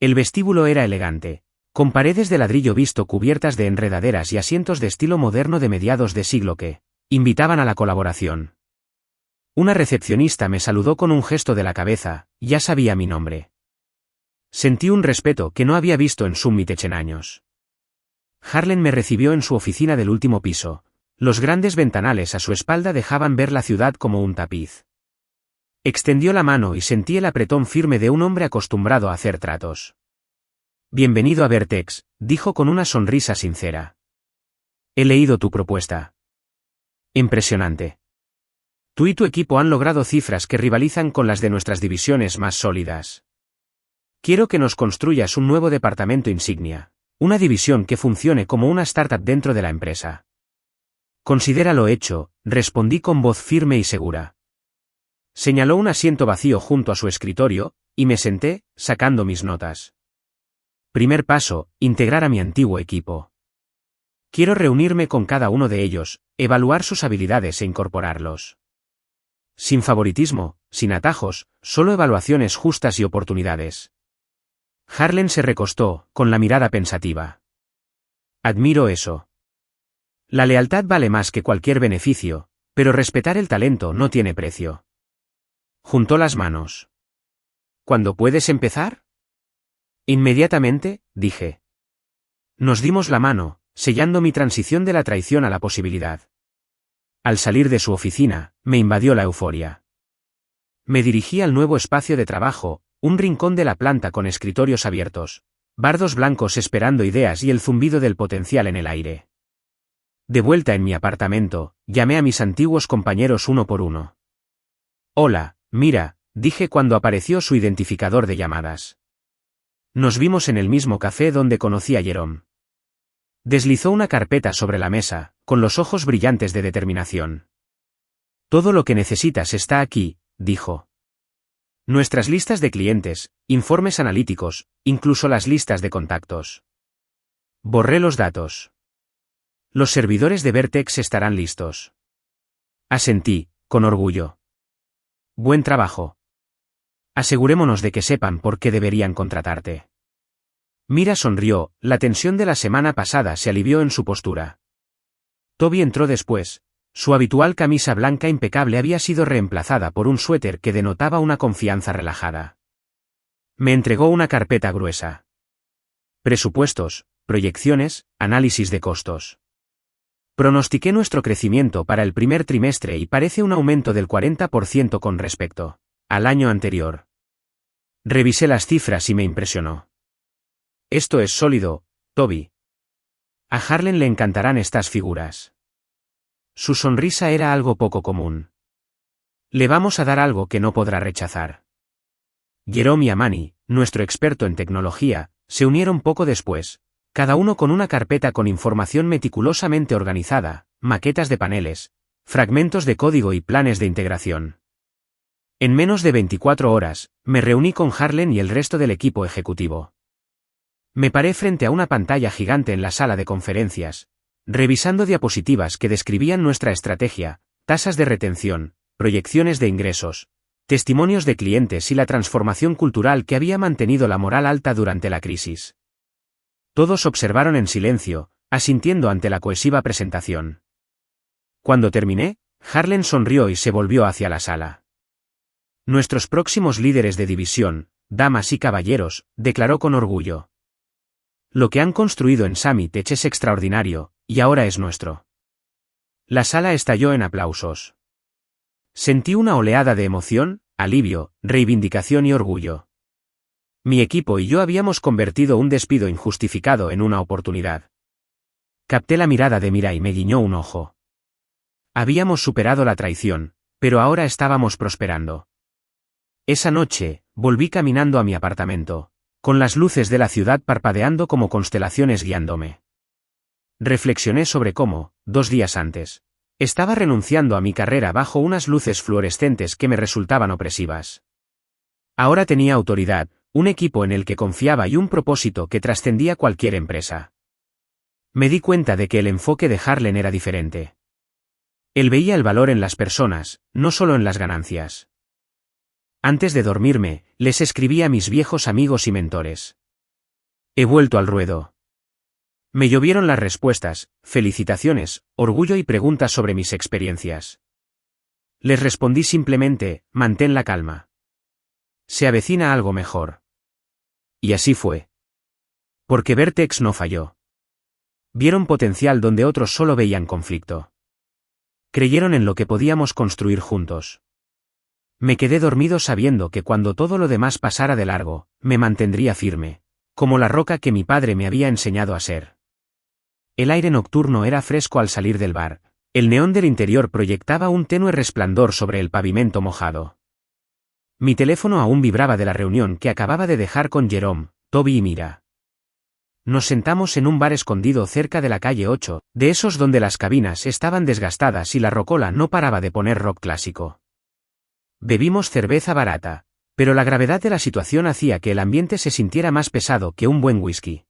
[SPEAKER 1] El vestíbulo era elegante, con paredes de ladrillo visto cubiertas de enredaderas y asientos de estilo moderno de mediados de siglo que invitaban a la colaboración. Una recepcionista me saludó con un gesto de la cabeza, ya sabía mi nombre. Sentí un respeto que no había visto en Summitech en años. Harlan me recibió en su oficina del último piso. Los grandes ventanales a su espalda dejaban ver la ciudad como un tapiz. Extendió la mano y sentí el apretón firme de un hombre acostumbrado a hacer tratos. Bienvenido a Vertex, dijo con una sonrisa sincera. He leído tu propuesta. Impresionante. Tú y tu equipo han logrado cifras que rivalizan con las de nuestras divisiones más sólidas. Quiero que nos construyas un nuevo departamento insignia, una división que funcione como una startup dentro de la empresa. Considéralo hecho, respondí con voz firme y segura. Señaló un asiento vacío junto a su escritorio, y me senté, sacando mis notas. Primer paso, integrar a mi antiguo equipo. Quiero reunirme con cada uno de ellos, evaluar sus habilidades e incorporarlos. Sin favoritismo, sin atajos, solo evaluaciones justas y oportunidades. Harlan se recostó, con la mirada pensativa. Admiro eso. La lealtad vale más que cualquier beneficio, pero respetar el talento no tiene precio. Juntó las manos. ¿Cuándo puedes empezar? Inmediatamente, dije. Nos dimos la mano, sellando mi transición de la traición a la posibilidad. Al salir de su oficina, me invadió la euforia. Me dirigí al nuevo espacio de trabajo, un rincón de la planta con escritorios abiertos, bardos blancos esperando ideas y el zumbido del potencial en el aire. De vuelta en mi apartamento, llamé a mis antiguos compañeros uno por uno. Hola, Mira, dije cuando apareció su identificador de llamadas. Nos vimos en el mismo café donde conocí a Jerome. Deslizó una carpeta sobre la mesa, con los ojos brillantes de determinación. Todo lo que necesitas está aquí, dijo. Nuestras listas de clientes, informes analíticos, incluso las listas de contactos. Borré los datos. Los servidores de Vertex estarán listos. Asentí, con orgullo. Buen trabajo. Asegurémonos de que sepan por qué deberían contratarte. Mira sonrió, la tensión de la semana pasada se alivió en su postura. Toby entró después. Su habitual camisa blanca impecable había sido reemplazada por un suéter que denotaba una confianza relajada. Me entregó una carpeta gruesa. Presupuestos, proyecciones, análisis de costos. Pronostiqué nuestro crecimiento para el primer trimestre y parece un aumento del 40% con respecto al año anterior. Revisé las cifras y me impresionó. Esto es sólido, Toby. A Harlan le encantarán estas figuras. Su sonrisa era algo poco común. Le vamos a dar algo que no podrá rechazar. Jerome y Amani, nuestro experto en tecnología, se unieron poco después, cada uno con una carpeta con información meticulosamente organizada, maquetas de paneles, fragmentos de código y planes de integración. En menos de 24 horas, me reuní con Harlan y el resto del equipo ejecutivo. Me paré frente a una pantalla gigante en la sala de conferencias, revisando diapositivas que describían nuestra estrategia, tasas de retención, proyecciones de ingresos, testimonios de clientes y la transformación cultural que había mantenido la moral alta durante la crisis. Todos observaron en silencio, asintiendo ante la cohesiva presentación. Cuando terminé, Harlan sonrió y se volvió hacia la sala. Nuestros próximos líderes de división, damas y caballeros, declaró con orgullo. Lo que han construido en Summitech es extraordinario, y ahora es nuestro. La sala estalló en aplausos. Sentí una oleada de emoción, alivio, reivindicación y orgullo. Mi equipo y yo habíamos convertido un despido injustificado en una oportunidad. Capté la mirada de Mira y me guiñó un ojo. Habíamos superado la traición, pero ahora estábamos prosperando. Esa noche, volví caminando a mi apartamento, con las luces de la ciudad parpadeando como constelaciones guiándome. Reflexioné sobre cómo, 2 días antes, estaba renunciando a mi carrera bajo unas luces fluorescentes que me resultaban opresivas. Ahora tenía autoridad, un equipo en el que confiaba y un propósito que trascendía cualquier empresa. Me di cuenta de que el enfoque de Harlan era diferente. Él veía el valor en las personas, no solo en las ganancias. Antes de dormirme, les escribí a mis viejos amigos y mentores. He vuelto al ruedo. Me llovieron las respuestas, felicitaciones, orgullo y preguntas sobre mis experiencias. Les respondí simplemente, mantén la calma. Se avecina algo mejor. Y así fue. Porque Vertex no falló. Vieron potencial donde otros solo veían conflicto. Creyeron en lo que podíamos construir juntos. Me quedé dormido sabiendo que cuando todo lo demás pasara de largo, me mantendría firme, como la roca que mi padre me había enseñado a ser. El aire nocturno era fresco al salir del bar, el neón del interior proyectaba un tenue resplandor sobre el pavimento mojado. Mi teléfono aún vibraba de la reunión que acababa de dejar con Jerome, Toby y Mira. Nos sentamos en un bar escondido cerca de la calle 8, de esos donde las cabinas estaban desgastadas y la rocola no paraba de poner rock clásico. Bebimos cerveza barata, pero la gravedad de la situación hacía que el ambiente se sintiera más pesado que un buen whisky.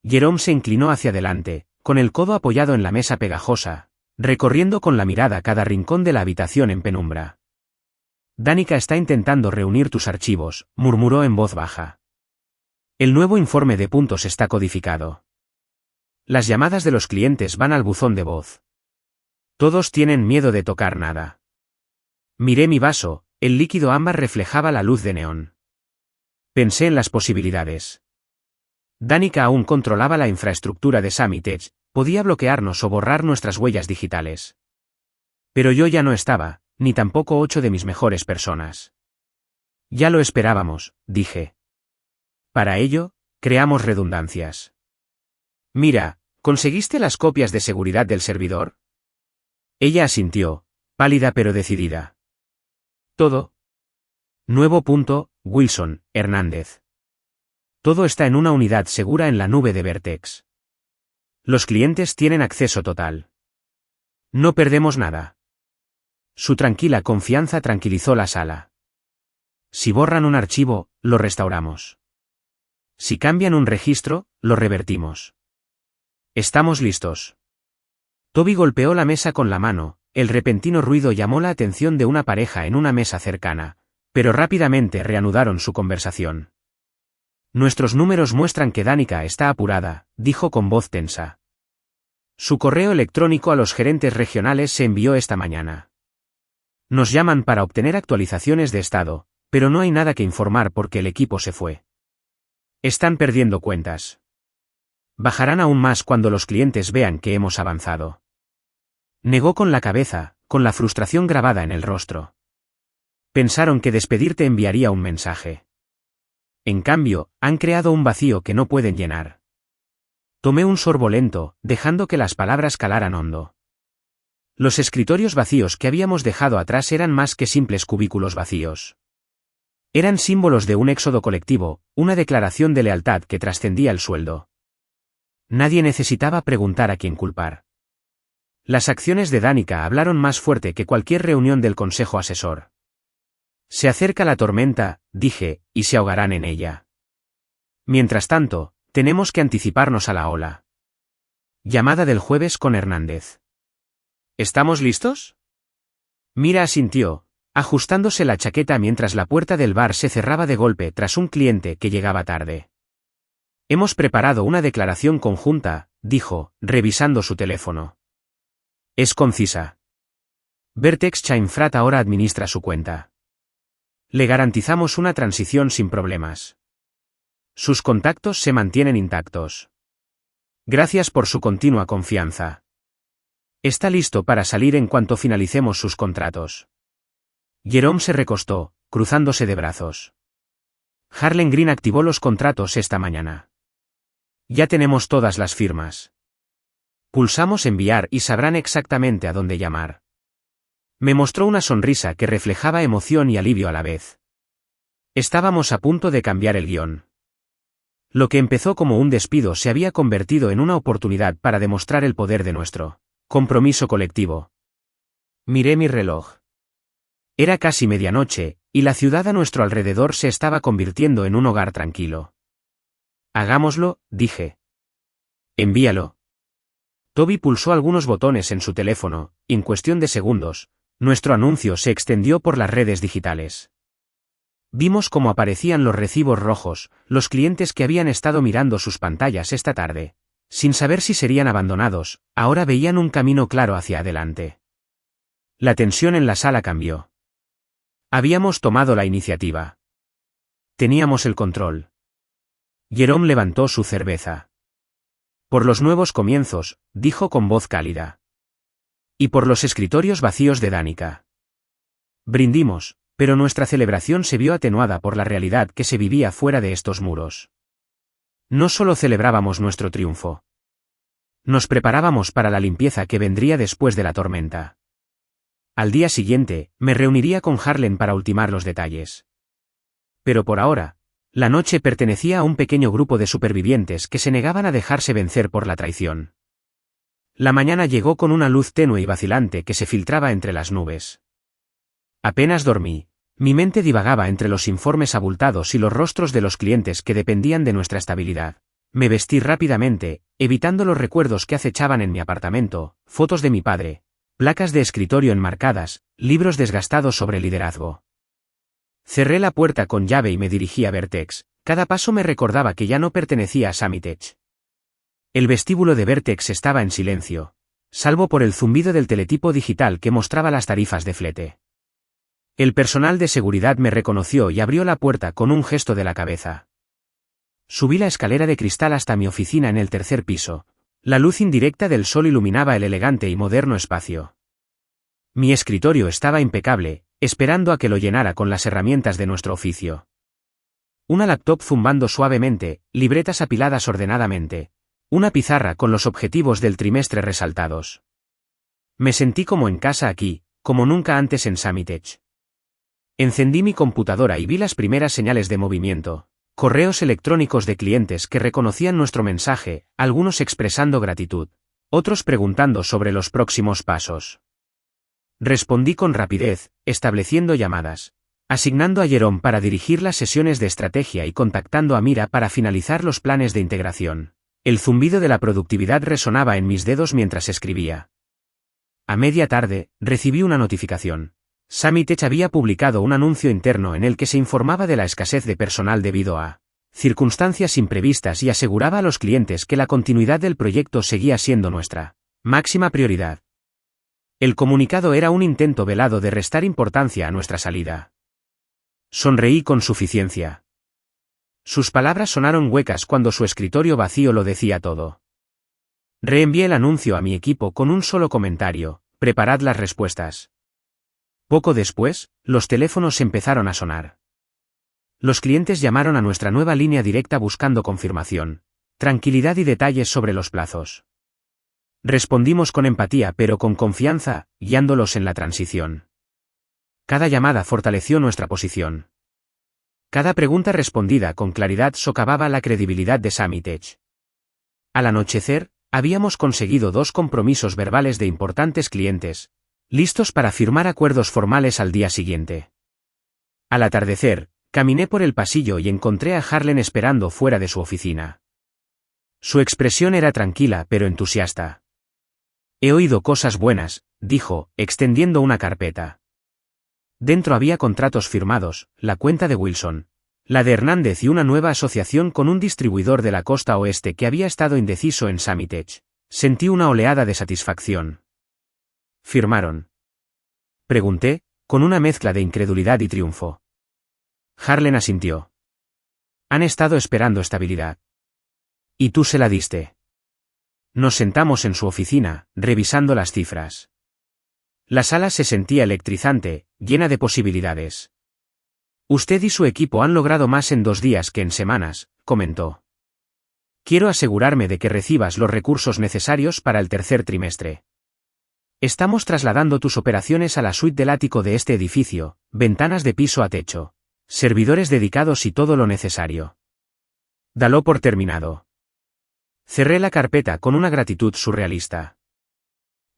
[SPEAKER 1] Jerome se inclinó hacia adelante, con el codo apoyado en la mesa pegajosa, recorriendo con la mirada cada rincón de la habitación en penumbra. Danica está intentando reunir tus archivos, murmuró en voz baja. El nuevo informe de puntos está codificado. Las llamadas de los clientes van al buzón de voz. Todos tienen miedo de tocar nada. Miré mi vaso, el líquido ámbar reflejaba la luz de neón. Pensé en las posibilidades. Danica aún controlaba la infraestructura de Summit Edge, podía bloquearnos o borrar nuestras huellas digitales. Pero yo ya no estaba, ni tampoco 8 de mis mejores personas. Ya lo esperábamos, dije. Para ello, creamos redundancias. Mira, ¿conseguiste las copias de seguridad del servidor? Ella asintió, pálida pero decidida. Todo. Nuevo punto, Wilson, Hernández. Todo está en una unidad segura en la nube de Vertex. Los clientes tienen acceso total. No perdemos nada. Su tranquila confianza tranquilizó la sala. Si borran un archivo, lo restauramos. Si cambian un registro, lo revertimos. Estamos listos. Toby golpeó la mesa con la mano, el repentino ruido llamó la atención de una pareja en una mesa cercana, pero rápidamente reanudaron su conversación. Nuestros números muestran que Danica está apurada, dijo con voz tensa. Su correo electrónico a los gerentes regionales se envió esta mañana. Nos llaman para obtener actualizaciones de estado, pero no hay nada que informar porque el equipo se fue. Están perdiendo cuentas. Bajarán aún más cuando los clientes vean que hemos avanzado. Negó con la cabeza, con la frustración grabada en el rostro. Pensaron que despedirte enviaría un mensaje. En cambio, han creado un vacío que no pueden llenar. Tomé un sorbo lento, dejando que las palabras calaran hondo. Los escritorios vacíos que habíamos dejado atrás eran más que simples cubículos vacíos. Eran símbolos de un éxodo colectivo, una declaración de lealtad que trascendía el sueldo. Nadie necesitaba preguntar a quién culpar. Las acciones de Danica hablaron más fuerte que cualquier reunión del consejo asesor. Se acerca la tormenta, dije, y se ahogarán en ella. Mientras tanto, tenemos que anticiparnos a la ola. Llamada del jueves con Hernández. ¿Estamos listos? Mira asintió, ajustándose la chaqueta mientras la puerta del bar se cerraba de golpe tras un cliente que llegaba tarde. Hemos preparado una declaración conjunta, dijo, revisando su teléfono. Es concisa. Vertex Chainfrat ahora administra su cuenta. Le garantizamos una transición sin problemas. Sus contactos se mantienen intactos. Gracias por su continua confianza. Está listo para salir en cuanto finalicemos sus contratos. Jerome se recostó, cruzándose de brazos. Harlan Green activó los contratos esta mañana. Ya tenemos todas las firmas. Pulsamos enviar y sabrán exactamente a dónde llamar. Me mostró una sonrisa que reflejaba emoción y alivio a la vez. Estábamos a punto de cambiar el guión. Lo que empezó como un despido se había convertido en una oportunidad para demostrar el poder de nuestro compromiso colectivo. Miré mi reloj. Era casi medianoche, y la ciudad a nuestro alrededor se estaba convirtiendo en un hogar tranquilo. Hagámoslo, dije. Envíalo. Toby pulsó algunos botones en su teléfono, y en cuestión de segundos, nuestro anuncio se extendió por las redes digitales. Vimos cómo aparecían los recibos rojos, los clientes que habían estado mirando sus pantallas esta tarde, sin saber si serían abandonados, ahora veían un camino claro hacia adelante. La tensión en la sala cambió. Habíamos tomado la iniciativa. Teníamos el control. Jerome levantó su cerveza. Por los nuevos comienzos, dijo con voz cálida. Y por los escritorios vacíos de Danica. Brindimos, pero nuestra celebración se vio atenuada por la realidad que se vivía fuera de estos muros. No solo celebrábamos nuestro triunfo. Nos preparábamos para la limpieza que vendría después de la tormenta. Al día siguiente, me reuniría con Harlan para ultimar los detalles. Pero por ahora, la noche pertenecía a un pequeño grupo de supervivientes que se negaban a dejarse vencer por la traición. La mañana llegó con una luz tenue y vacilante que se filtraba entre las nubes. Apenas dormí, mi mente divagaba entre los informes abultados y los rostros de los clientes que dependían de nuestra estabilidad. Me vestí rápidamente, evitando los recuerdos que acechaban en mi apartamento, fotos de mi padre, placas de escritorio enmarcadas, libros desgastados sobre liderazgo. Cerré la puerta con llave y me dirigí a Vertex. Cada paso me recordaba que ya no pertenecía a Samitech. El vestíbulo de Vertex estaba en silencio, salvo por el zumbido del teletipo digital que mostraba las tarifas de flete. El personal de seguridad me reconoció y abrió la puerta con un gesto de la cabeza. Subí la escalera de cristal hasta mi oficina en el tercer piso. La luz indirecta del sol iluminaba el elegante y moderno espacio. Mi escritorio estaba impecable, esperando a que lo llenara con las herramientas de nuestro oficio. Una laptop zumbando suavemente, libretas apiladas ordenadamente, una pizarra con los objetivos del trimestre resaltados. Me sentí como en casa aquí, como nunca antes en Samitech. Encendí mi computadora y vi las primeras señales de movimiento, correos electrónicos de clientes que reconocían nuestro mensaje, algunos expresando gratitud, otros preguntando sobre los próximos pasos. Respondí con rapidez, estableciendo llamadas, asignando a Jerome para dirigir las sesiones de estrategia y contactando a Mira para finalizar los planes de integración. El zumbido de la productividad resonaba en mis dedos mientras escribía. A media tarde, recibí una notificación. Samitech había publicado un anuncio interno en el que se informaba de la escasez de personal debido a circunstancias imprevistas y aseguraba a los clientes que la continuidad del proyecto seguía siendo nuestra máxima prioridad. El comunicado era un intento velado de restar importancia a nuestra salida. Sonreí con suficiencia. Sus palabras sonaron huecas cuando su escritorio vacío lo decía todo. Reenvié el anuncio a mi equipo con un solo comentario: preparad las respuestas. Poco después, los teléfonos empezaron a sonar. Los clientes llamaron a nuestra nueva línea directa buscando confirmación, tranquilidad y detalles sobre los plazos. Respondimos con empatía pero con confianza, guiándolos en la transición. Cada llamada fortaleció nuestra posición. Cada pregunta respondida con claridad socavaba la credibilidad de Samitech. Al anochecer, habíamos conseguido 2 compromisos verbales de importantes clientes, listos para firmar acuerdos formales al día siguiente. Al atardecer, caminé por el pasillo y encontré a Harlan esperando fuera de su oficina. Su expresión era tranquila pero entusiasta. He oído cosas buenas, dijo, extendiendo una carpeta. Dentro había contratos firmados, la cuenta de Wilson, la de Hernández y una nueva asociación con un distribuidor de la costa oeste que había estado indeciso en Samitech. Sentí una oleada de satisfacción. ¿Firmaron?, pregunté, con una mezcla de incredulidad y triunfo. Harlan asintió. Han estado esperando estabilidad. ¿Y tú se la diste? Nos sentamos en su oficina, revisando las cifras. La sala se sentía electrizante, llena de posibilidades. Usted y su equipo han logrado más en 2 días que en semanas, comentó. Quiero asegurarme de que recibas los recursos necesarios para el tercer trimestre. Estamos trasladando tus operaciones a la suite del ático de este edificio, ventanas de piso a techo, servidores dedicados y todo lo necesario. Dalo por terminado. Cerré la carpeta con una gratitud surrealista.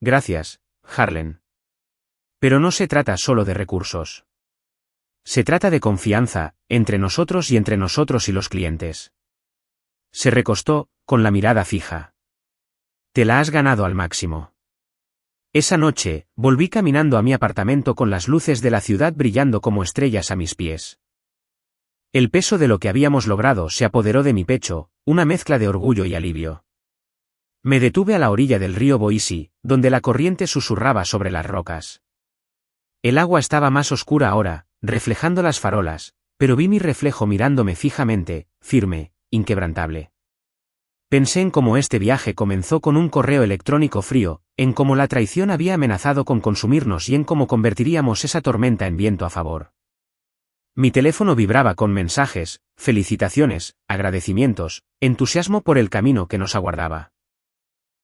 [SPEAKER 1] Gracias, Harlan. Pero no se trata solo de recursos. Se trata de confianza, entre nosotros y los clientes. Se recostó, con la mirada fija. Te la has ganado al máximo. Esa noche, volví caminando a mi apartamento con las luces de la ciudad brillando como estrellas a mis pies. El peso de lo que habíamos logrado se apoderó de mi pecho, una mezcla de orgullo y alivio. Me detuve a la orilla del río Boise, donde la corriente susurraba sobre las rocas. El agua estaba más oscura ahora, reflejando las farolas, pero vi mi reflejo mirándome fijamente, firme, inquebrantable. Pensé en cómo este viaje comenzó con un correo electrónico frío, en cómo la traición había amenazado con consumirnos y en cómo convertiríamos esa tormenta en viento a favor. Mi teléfono vibraba con mensajes, felicitaciones, agradecimientos, entusiasmo por el camino que nos aguardaba.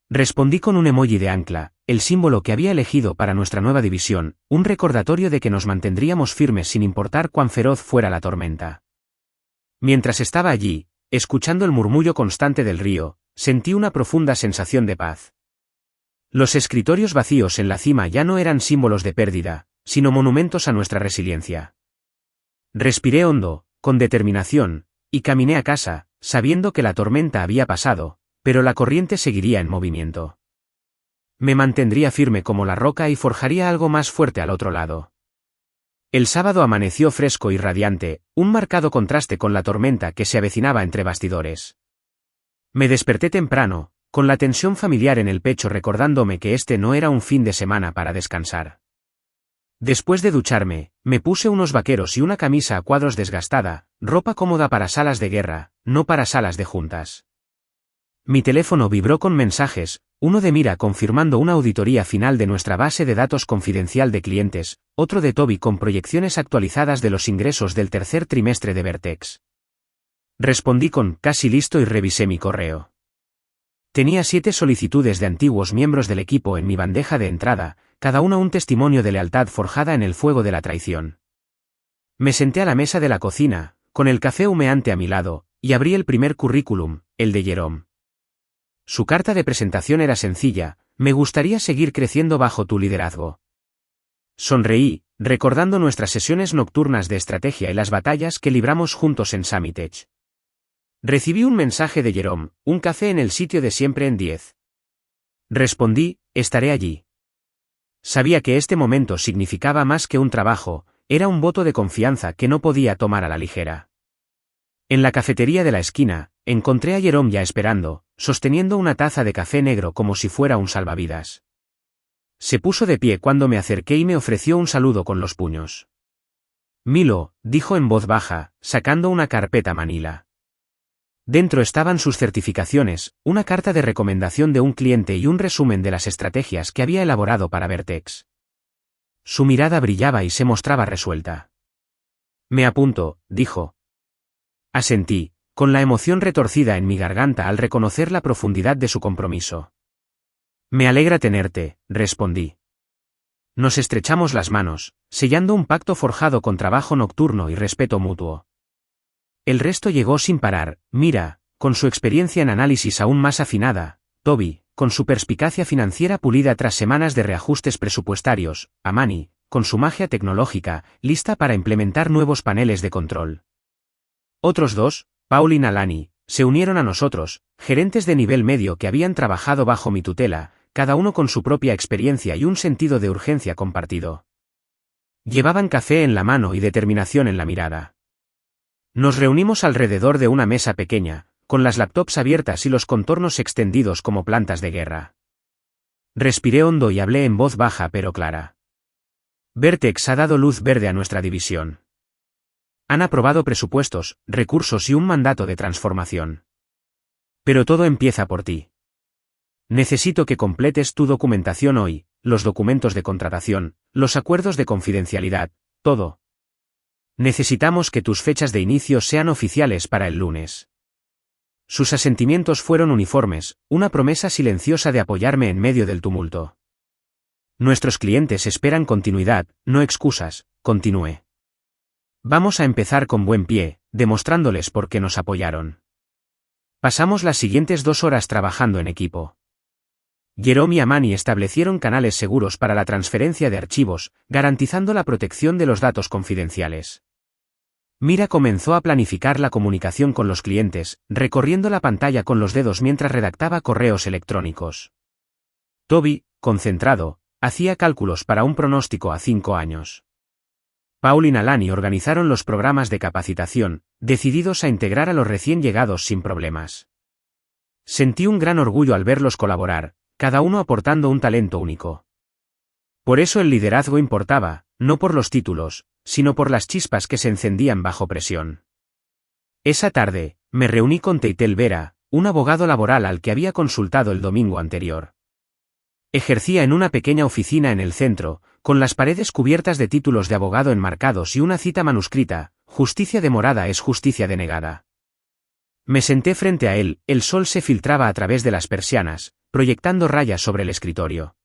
[SPEAKER 1] Respondí con un emoji de ancla, el símbolo que había elegido para nuestra nueva división, un recordatorio de que nos mantendríamos firmes sin importar cuán feroz fuera la tormenta. Mientras estaba allí, escuchando el murmullo constante del río, sentí una profunda sensación de paz. Los escritorios vacíos en la cima ya no eran símbolos de pérdida, sino monumentos a nuestra resiliencia. Respiré hondo, con determinación, y caminé a casa, sabiendo que la tormenta había pasado, pero la corriente seguiría en movimiento. Me mantendría firme como la roca y forjaría algo más fuerte al otro lado. El sábado amaneció fresco y radiante, un marcado contraste con la tormenta que se avecinaba entre bastidores. Me desperté temprano, con la tensión familiar en el pecho recordándome que este no era un fin de semana para descansar. Después de ducharme, me puse unos vaqueros y una camisa a cuadros desgastada, ropa cómoda para salas de guerra, no para salas de juntas. Mi teléfono vibró con mensajes, uno de Mira confirmando una auditoría final de nuestra base de datos confidencial de clientes, otro de Toby con proyecciones actualizadas de los ingresos del tercer trimestre de Vertex. Respondí con casi listo y revisé mi correo. Tenía 7 solicitudes de antiguos miembros del equipo en mi bandeja de entrada, cada una un testimonio de lealtad forjada en el fuego de la traición. Me senté a la mesa de la cocina, con el café humeante a mi lado, y abrí el primer currículum, el de Jerome. Su carta de presentación era sencilla: me gustaría seguir creciendo bajo tu liderazgo. Sonreí, recordando nuestras sesiones nocturnas de estrategia y las batallas que libramos juntos en Summitech. Recibí un mensaje de Jerome: un café en el sitio de siempre en 10. Respondí: estaré allí. Sabía que este momento significaba más que un trabajo, era un voto de confianza que no podía tomar a la ligera. En la cafetería de la esquina, encontré a Jerome ya esperando, sosteniendo una taza de café negro como si fuera un salvavidas. Se puso de pie cuando me acerqué y me ofreció un saludo con los puños. Milo, dijo en voz baja, sacando una carpeta manila. Dentro estaban sus certificaciones, una carta de recomendación de un cliente y un resumen de las estrategias que había elaborado para Vertex. Su mirada brillaba y se mostraba resuelta. Me apunto, dijo. Asentí, con la emoción retorcida en mi garganta al reconocer la profundidad de su compromiso. Me alegra tenerte, respondí. Nos estrechamos las manos, sellando un pacto forjado con trabajo nocturno y respeto mutuo. El resto llegó sin parar: Mira, con su experiencia en análisis aún más afinada; Toby, con su perspicacia financiera pulida tras semanas de reajustes presupuestarios; Amani, con su magia tecnológica, lista para implementar nuevos paneles de control. Otros 2, Paul y Nalani, se unieron a nosotros, gerentes de nivel medio que habían trabajado bajo mi tutela, cada uno con su propia experiencia y un sentido de urgencia compartido. Llevaban café en la mano y determinación en la mirada. Nos reunimos alrededor de una mesa pequeña, con las laptops abiertas y los contornos extendidos como plantas de guerra. Respiré hondo y hablé en voz baja pero clara. Vertex ha dado luz verde a nuestra división. Han aprobado presupuestos, recursos y un mandato de transformación. Pero todo empieza por ti. Necesito que completes tu documentación hoy, los documentos de contratación, los acuerdos de confidencialidad, todo. Necesitamos que tus fechas de inicio sean oficiales para el lunes. Sus asentimientos fueron uniformes, una promesa silenciosa de apoyarme en medio del tumulto. Nuestros clientes esperan continuidad, no excusas, continué. Vamos a empezar con buen pie, demostrándoles por qué nos apoyaron. Pasamos las siguientes 2 horas trabajando en equipo. Jerome y Amani establecieron canales seguros para la transferencia de archivos, garantizando la protección de los datos confidenciales. Mira comenzó a planificar la comunicación con los clientes, recorriendo la pantalla con los dedos mientras redactaba correos electrónicos. Toby, concentrado, hacía cálculos para un pronóstico a 5 años. Paul y Nalani organizaron los programas de capacitación, decididos a integrar a los recién llegados sin problemas. Sentí un gran orgullo al verlos colaborar, cada uno aportando un talento único. Por eso el liderazgo importaba, no por los títulos, sino por las chispas que se encendían bajo presión. Esa tarde, me reuní con Teitel Vera, un abogado laboral al que había consultado el domingo anterior. Ejercía en una pequeña oficina en el centro, con las paredes cubiertas de títulos de abogado enmarcados y una cita manuscrita: justicia demorada es justicia denegada. Me senté frente a él, el sol se filtraba a través de las persianas, proyectando rayas sobre el escritorio.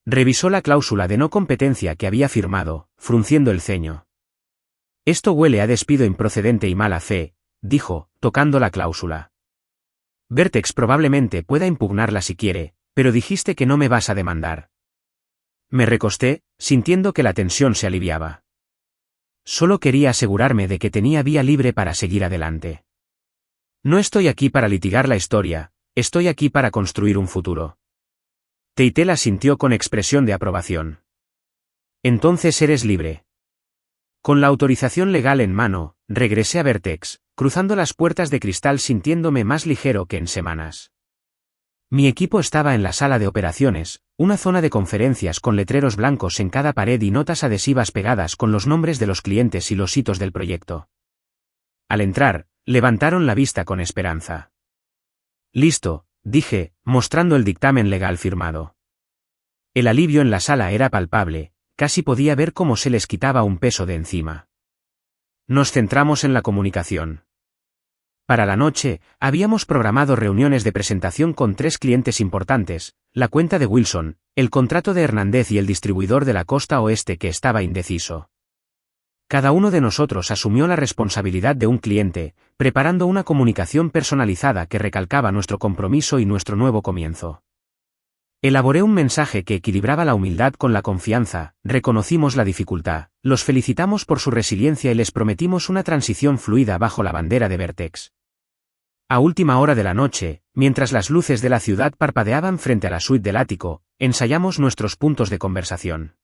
[SPEAKER 1] Revisó la cláusula de no competencia que había firmado, frunciendo el ceño. Esto huele a despido improcedente y mala fe, dijo, tocando la cláusula. Vertex probablemente pueda impugnarla si quiere, pero dijiste que no me vas a demandar. Me recosté, sintiendo que la tensión se aliviaba. Solo quería asegurarme de que tenía vía libre para seguir adelante. No estoy aquí para litigar la historia, estoy aquí para construir un futuro. Teitel asintió con expresión de aprobación. Entonces eres libre. Con la autorización legal en mano, regresé a Vertex, cruzando las puertas de cristal sintiéndome más ligero que en semanas. Mi equipo estaba en la sala de operaciones, una zona de conferencias con letreros blancos en cada pared y notas adhesivas pegadas con los nombres de los clientes y los hitos del proyecto. Al entrar, levantaron la vista con esperanza. Listo, dije, mostrando el dictamen legal firmado. El alivio en la sala era palpable, casi podía ver cómo se les quitaba un peso de encima. Nos centramos en la comunicación. Para la noche, habíamos programado reuniones de presentación con 3 clientes importantes: la cuenta de Wilson, el contrato de Hernández y el distribuidor de la costa oeste que estaba indeciso. Cada uno de nosotros asumió la responsabilidad de un cliente, preparando una comunicación personalizada que recalcaba nuestro compromiso y nuestro nuevo comienzo. Elaboré un mensaje que equilibraba la humildad con la confianza, reconocimos la dificultad, los felicitamos por su resiliencia y les prometimos una transición fluida bajo la bandera de Vertex. A última hora de la noche, mientras las luces de la ciudad parpadeaban frente a la suite del ático, ensayamos nuestros puntos de conversación.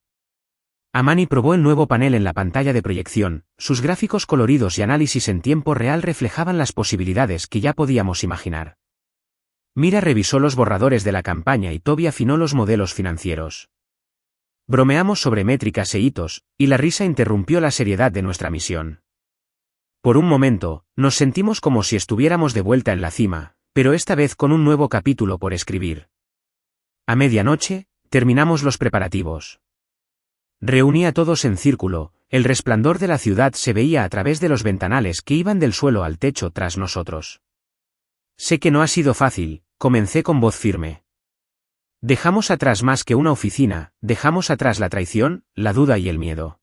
[SPEAKER 1] Amani probó el nuevo panel en la pantalla de proyección, sus gráficos coloridos y análisis en tiempo real reflejaban las posibilidades que ya podíamos imaginar. Mira revisó los borradores de la campaña y Toby afinó los modelos financieros. Bromeamos sobre métricas e hitos, y la risa interrumpió la seriedad de nuestra misión. Por un momento, nos sentimos como si estuviéramos de vuelta en la cima, pero esta vez con un nuevo capítulo por escribir. A medianoche, terminamos los preparativos. Reuní a todos en círculo, el resplandor de la ciudad se veía a través de los ventanales que iban del suelo al techo tras nosotros. Sé que no ha sido fácil, comencé con voz firme. Dejamos atrás más que una oficina, dejamos atrás la traición, la duda y el miedo.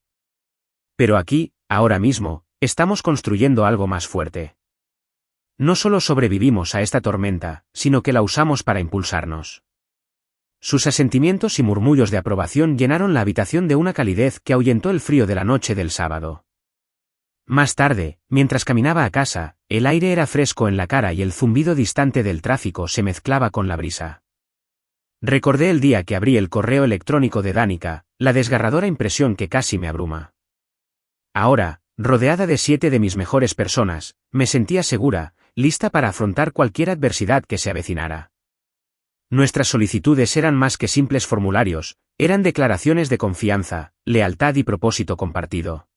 [SPEAKER 1] Pero aquí, ahora mismo, estamos construyendo algo más fuerte. No solo sobrevivimos a esta tormenta, sino que la usamos para impulsarnos. Sus asentimientos y murmullos de aprobación llenaron la habitación de una calidez que ahuyentó el frío de la noche del sábado. Más tarde, mientras caminaba a casa, el aire era fresco en la cara y el zumbido distante del tráfico se mezclaba con la brisa. Recordé el día que abrí el correo electrónico de Danica, la desgarradora impresión que casi me abruma. Ahora, rodeada de 7 de mis mejores personas, me sentía segura, lista para afrontar cualquier adversidad que se avecinara. Nuestras solicitudes eran más que simples formularios, eran declaraciones de confianza, lealtad y propósito compartido.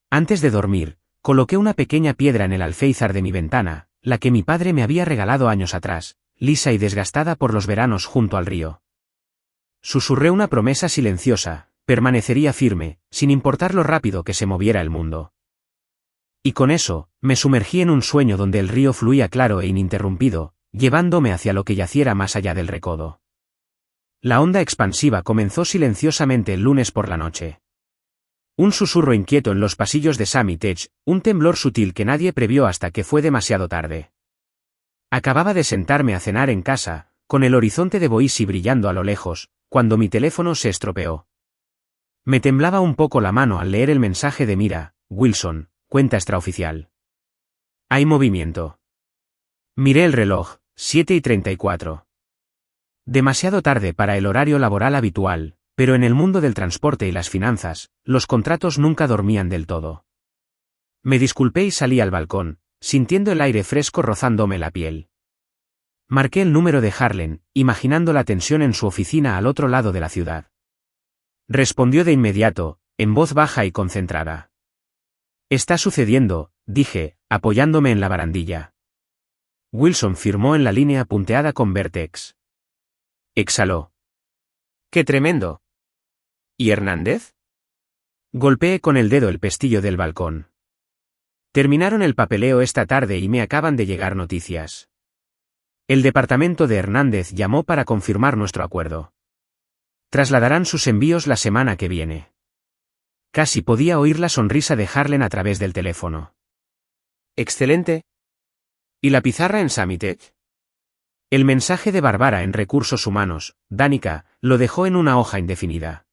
[SPEAKER 1] Antes de dormir, coloqué una pequeña piedra en el alféizar de mi ventana, la que mi padre me había regalado años atrás, lisa y desgastada por los veranos junto al río. Susurré una promesa silenciosa, permanecería firme, sin importar lo rápido que se moviera el mundo. Y con eso, me sumergí en un sueño donde el río fluía claro e ininterrumpido, llevándome hacia lo que yaciera más allá del recodo. La onda expansiva comenzó silenciosamente el lunes por la noche. Un susurro inquieto en los pasillos de Summit Edge, un temblor sutil que nadie previó hasta que fue demasiado tarde. Acababa de sentarme a cenar en casa, con el horizonte de Boise brillando a lo lejos, cuando mi teléfono se estropeó. Me temblaba un poco la mano al leer el mensaje de Mira, Wilson, cuenta extraoficial. Hay movimiento. Miré el reloj, 7:34. Demasiado tarde para el horario laboral habitual, pero en el mundo del transporte y las finanzas, los contratos nunca dormían del todo. Me disculpé y salí al balcón, sintiendo el aire fresco rozándome la piel. Marqué el número de Harlan, imaginando la tensión en su oficina al otro lado de la ciudad. Respondió de inmediato, en voz baja y concentrada. «Está sucediendo», dije, apoyándome en la barandilla. Wilson firmó en la línea punteada con Vertex. Exhaló. «¡Qué tremendo!» «¿Y Hernández?» Golpeé con el dedo el pestillo del balcón. Terminaron el papeleo esta tarde y me acaban de llegar noticias. El departamento de Hernández llamó para confirmar nuestro acuerdo. Trasladarán sus envíos la semana que viene. Casi podía oír la sonrisa de Harlan a través del teléfono. «Excelente. ¿Y la pizarra en Summit Edge?» El mensaje de Bárbara en Recursos Humanos, Danica, lo dejó en una hoja indefinida.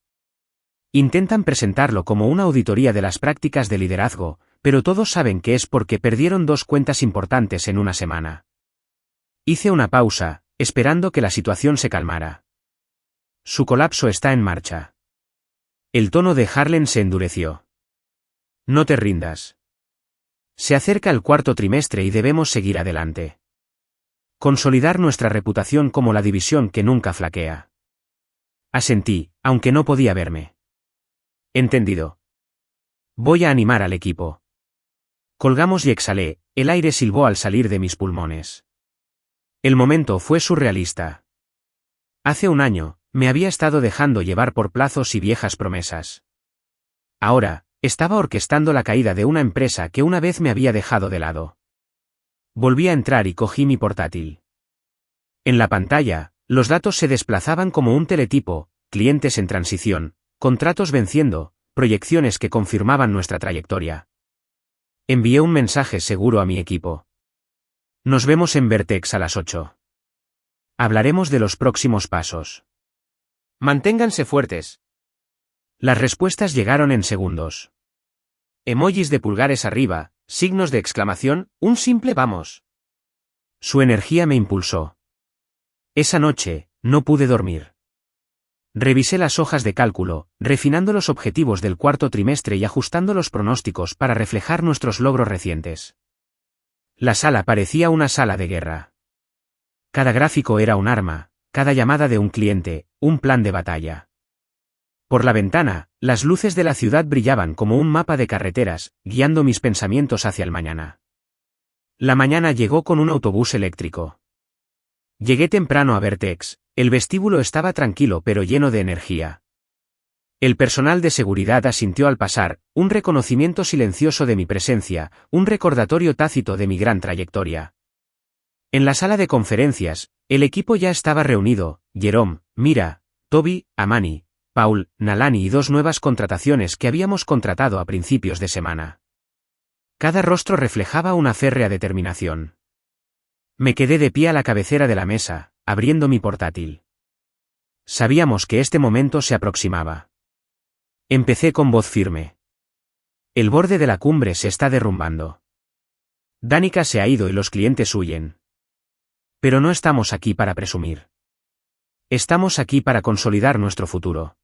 [SPEAKER 1] Intentan presentarlo como una auditoría de las prácticas de liderazgo, pero todos saben que es porque perdieron 2 cuentas importantes en una semana. Hice una pausa, esperando que la situación se calmara. Su colapso está en marcha. El tono de Harlan se endureció. No te rindas. Se acerca el 4º trimestre y debemos seguir adelante. Consolidar nuestra reputación como la división que nunca flaquea. Asentí, aunque no podía verme. Entendido. Voy a animar al equipo. Colgamos y exhalé, el aire silbó al salir de mis pulmones. El momento fue surrealista. Hace un año, me había estado dejando llevar por plazos y viejas promesas. Ahora, estaba orquestando la caída de una empresa que una vez me había dejado de lado. Volví a entrar y cogí mi portátil. En la pantalla, los datos se desplazaban como un teletipo, clientes en transición, contratos venciendo, proyecciones que confirmaban nuestra trayectoria. Envié un mensaje seguro a mi equipo. Nos vemos en Vertex a las 8. Hablaremos de los próximos pasos. Manténganse fuertes. Las respuestas llegaron en segundos. Emojis de pulgares arriba, signos de exclamación, un simple vamos. Su energía me impulsó. Esa noche, no pude dormir. Revisé las hojas de cálculo, refinando los objetivos del 4º trimestre y ajustando los pronósticos para reflejar nuestros logros recientes. La sala parecía una sala de guerra. Cada gráfico era un arma, cada llamada de un cliente, un plan de batalla. Por la ventana, las luces de la ciudad brillaban como un mapa de carreteras, guiando mis pensamientos hacia el mañana. La mañana llegó con un autobús eléctrico. Llegué temprano a Vertex, el vestíbulo estaba tranquilo pero lleno de energía. El personal de seguridad asintió al pasar, un reconocimiento silencioso de mi presencia, un recordatorio tácito de mi gran trayectoria. En la sala de conferencias, el equipo ya estaba reunido, Jerome, Mira, Toby, Amani, Paul, Nalani y 2 nuevas contrataciones que habíamos contratado a principios de semana. Cada rostro reflejaba una férrea determinación. Me quedé de pie a la cabecera de la mesa, abriendo mi portátil. Sabíamos que este momento se aproximaba. Empecé con voz firme. El borde de la cumbre se está derrumbando. Danica se ha ido y los clientes huyen. Pero no estamos aquí para presumir. Estamos aquí para consolidar nuestro futuro.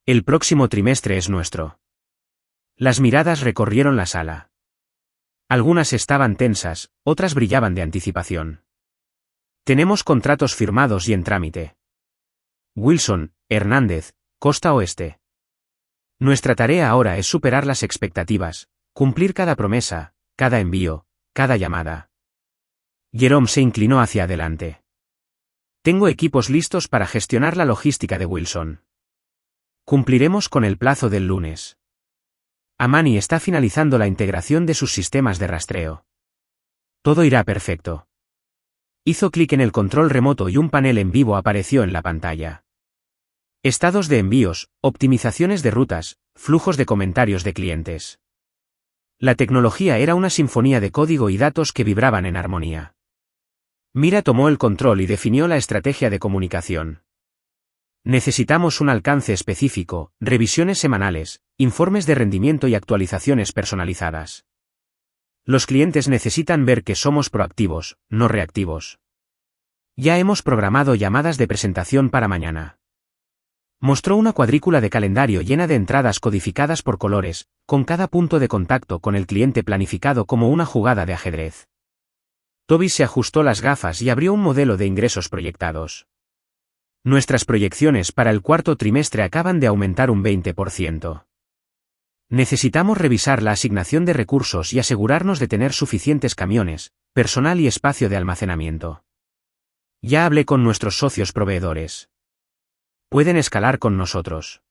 [SPEAKER 1] El próximo trimestre es nuestro. Las miradas recorrieron la sala. Algunas estaban tensas, otras brillaban de anticipación. Tenemos contratos firmados y en trámite. Wilson, Hernández, Costa Oeste. Nuestra tarea ahora es superar las expectativas, cumplir cada promesa, cada envío, cada llamada. Jerome se inclinó hacia adelante. Tengo equipos listos para gestionar la logística de Wilson. Cumpliremos con el plazo del lunes. Amani está finalizando la integración de sus sistemas de rastreo. Todo irá perfecto. Hizo clic en el control remoto y un panel en vivo apareció en la pantalla. Estados de envíos, optimizaciones de rutas, flujos de comentarios de clientes. La tecnología era una sinfonía de código y datos que vibraban en armonía. Mira tomó el control y definió la estrategia de comunicación. Necesitamos un alcance específico, revisiones semanales, informes de rendimiento y actualizaciones personalizadas. Los clientes necesitan ver que somos proactivos, no reactivos. Ya hemos programado llamadas de presentación para mañana. Mostró una cuadrícula de calendario llena de entradas codificadas por colores, con cada punto de contacto con el cliente planificado como una jugada de ajedrez. Toby se ajustó las gafas y abrió un modelo de ingresos proyectados. Nuestras proyecciones para el cuarto trimestre acaban de aumentar un 20%. Necesitamos revisar la asignación de recursos y asegurarnos de tener suficientes camiones, personal y espacio de almacenamiento. Ya hablé con nuestros socios proveedores. Pueden escalar con nosotros.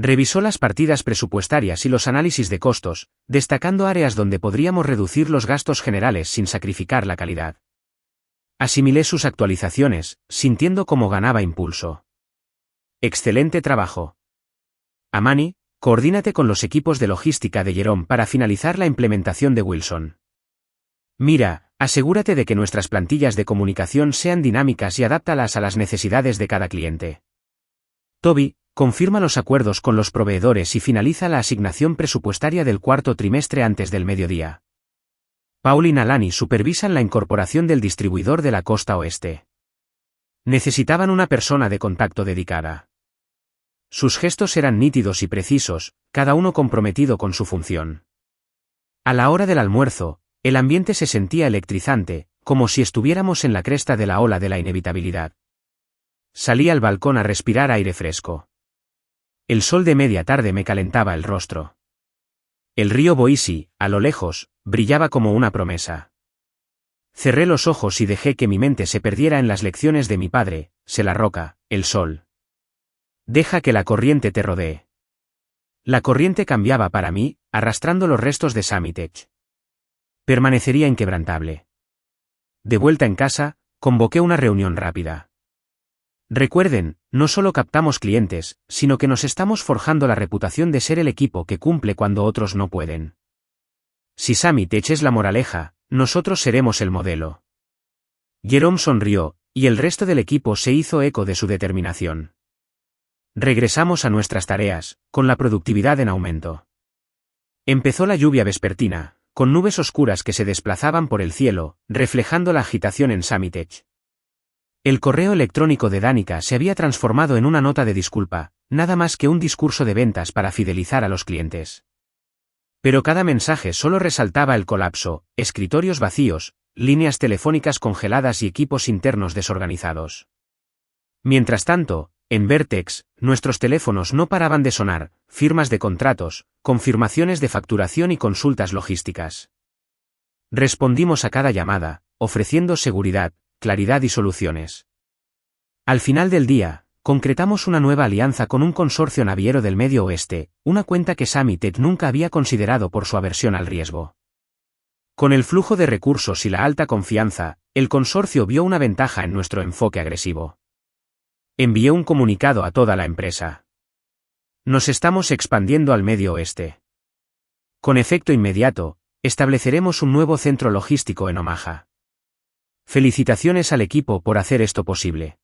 [SPEAKER 1] Revisó las partidas presupuestarias y los análisis de costos, destacando áreas donde podríamos reducir los gastos generales sin sacrificar la calidad. Asimilé sus actualizaciones, sintiendo cómo ganaba impulso. Excelente trabajo. Amani, coordínate con los equipos de logística de Jerome para finalizar la implementación de Wilson. Mira, asegúrate de que nuestras plantillas de comunicación sean dinámicas y adáptalas a las necesidades de cada cliente. Toby, confirma los acuerdos con los proveedores y finaliza la asignación presupuestaria del cuarto trimestre antes del mediodía. Paul y Nalani supervisan la incorporación del distribuidor de la costa oeste. Necesitaban una persona de contacto dedicada. Sus gestos eran nítidos y precisos, cada uno comprometido con su función. A la hora del almuerzo, el ambiente se sentía electrizante, como si estuviéramos en la cresta de la ola de la inevitabilidad. Salí al balcón a respirar aire fresco. El sol de media tarde me calentaba el rostro. El río Boise, a lo lejos, brillaba como una promesa. Cerré los ojos y dejé que mi mente se perdiera en las lecciones de mi padre, sé la roca, el sol. Deja que la corriente te rodee. La corriente cambiaba para mí, arrastrando los restos de Samitech. Permanecería inquebrantable. De vuelta en casa, convoqué una reunión rápida. Recuerden, no solo captamos clientes, sino que nos estamos forjando la reputación de ser el equipo que cumple cuando otros no pueden. Si Samitech es la moraleja, nosotros seremos el modelo. Jerome sonrió, y el resto del equipo se hizo eco de su determinación. Regresamos a nuestras tareas, con la productividad en aumento. Empezó la lluvia vespertina, con nubes oscuras que se desplazaban por el cielo, reflejando la agitación en Samitech. El correo electrónico de Danica se había transformado en una nota de disculpa, nada más que un discurso de ventas para fidelizar a los clientes. Pero cada mensaje solo resaltaba el colapso, escritorios vacíos, líneas telefónicas congeladas y equipos internos desorganizados. Mientras tanto, en Vertex, nuestros teléfonos no paraban de sonar, firmas de contratos, confirmaciones de facturación y consultas logísticas. Respondimos a cada llamada, ofreciendo seguridad, claridad y soluciones. Al final del día, concretamos una nueva alianza con un consorcio naviero del Medio Oeste, una cuenta que Samitech nunca había considerado por su aversión al riesgo. Con el flujo de recursos y la alta confianza, el consorcio vio una ventaja en nuestro enfoque agresivo. Envié un comunicado a toda la empresa. Nos estamos expandiendo al Medio Oeste. Con efecto inmediato, estableceremos un nuevo centro logístico en Omaha. Felicitaciones al equipo por hacer esto posible.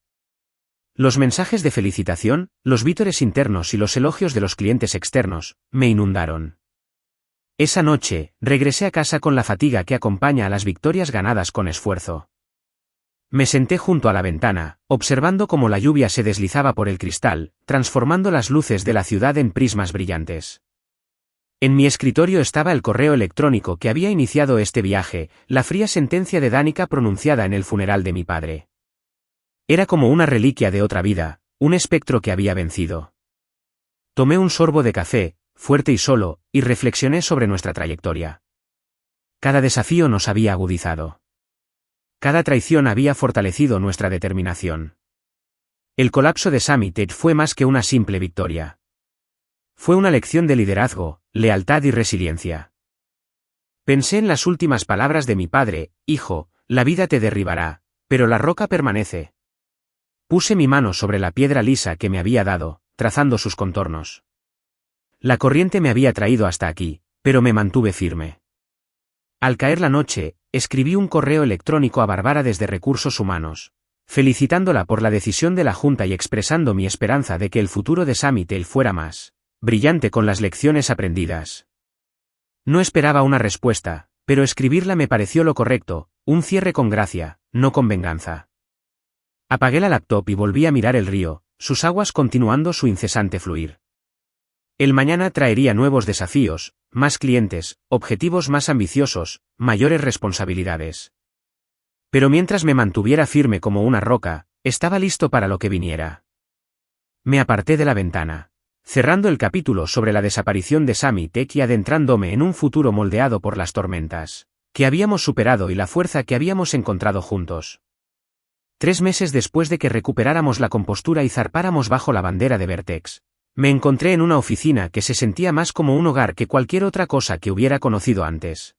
[SPEAKER 1] Los mensajes de felicitación, los vítores internos y los elogios de los clientes externos, me inundaron. Esa noche, regresé a casa con la fatiga que acompaña a las victorias ganadas con esfuerzo. Me senté junto a la ventana, observando cómo la lluvia se deslizaba por el cristal, transformando las luces de la ciudad en prismas brillantes. En mi escritorio estaba el correo electrónico que había iniciado este viaje, la fría sentencia de Danica pronunciada en el funeral de mi padre. Era como una reliquia de otra vida, un espectro que había vencido. Tomé un sorbo de café, fuerte y solo, y reflexioné sobre nuestra trayectoria. Cada desafío nos había agudizado. Cada traición había fortalecido nuestra determinación. El colapso de Summit Edge fue más que una simple victoria. Fue una lección de liderazgo, lealtad y resiliencia. Pensé en las últimas palabras de mi padre: hijo, la vida te derribará, pero la roca permanece. Puse mi mano sobre la piedra lisa que me había dado, trazando sus contornos. La corriente me había traído hasta aquí, pero me mantuve firme. Al caer la noche, escribí un correo electrónico a Bárbara desde Recursos Humanos, felicitándola por la decisión de la Junta y expresando mi esperanza de que el futuro de Summit Edge fuera más brillante con las lecciones aprendidas. No esperaba una respuesta, pero escribirla me pareció lo correcto, un cierre con gracia, no con venganza. Apagué la laptop y volví a mirar el río, sus aguas continuando su incesante fluir. El mañana traería nuevos desafíos, más clientes, objetivos más ambiciosos, mayores responsabilidades. Pero mientras me mantuviera firme como una roca, estaba listo para lo que viniera. Me aparté de la ventana, cerrando el capítulo sobre la desaparición de Summit Edge y adentrándome en un futuro moldeado por las tormentas que habíamos superado y la fuerza que habíamos encontrado juntos. 3 meses después de que recuperáramos la compostura y zarpáramos bajo la bandera de Vertex, me encontré en una oficina que se sentía más como un hogar que cualquier otra cosa que hubiera conocido antes.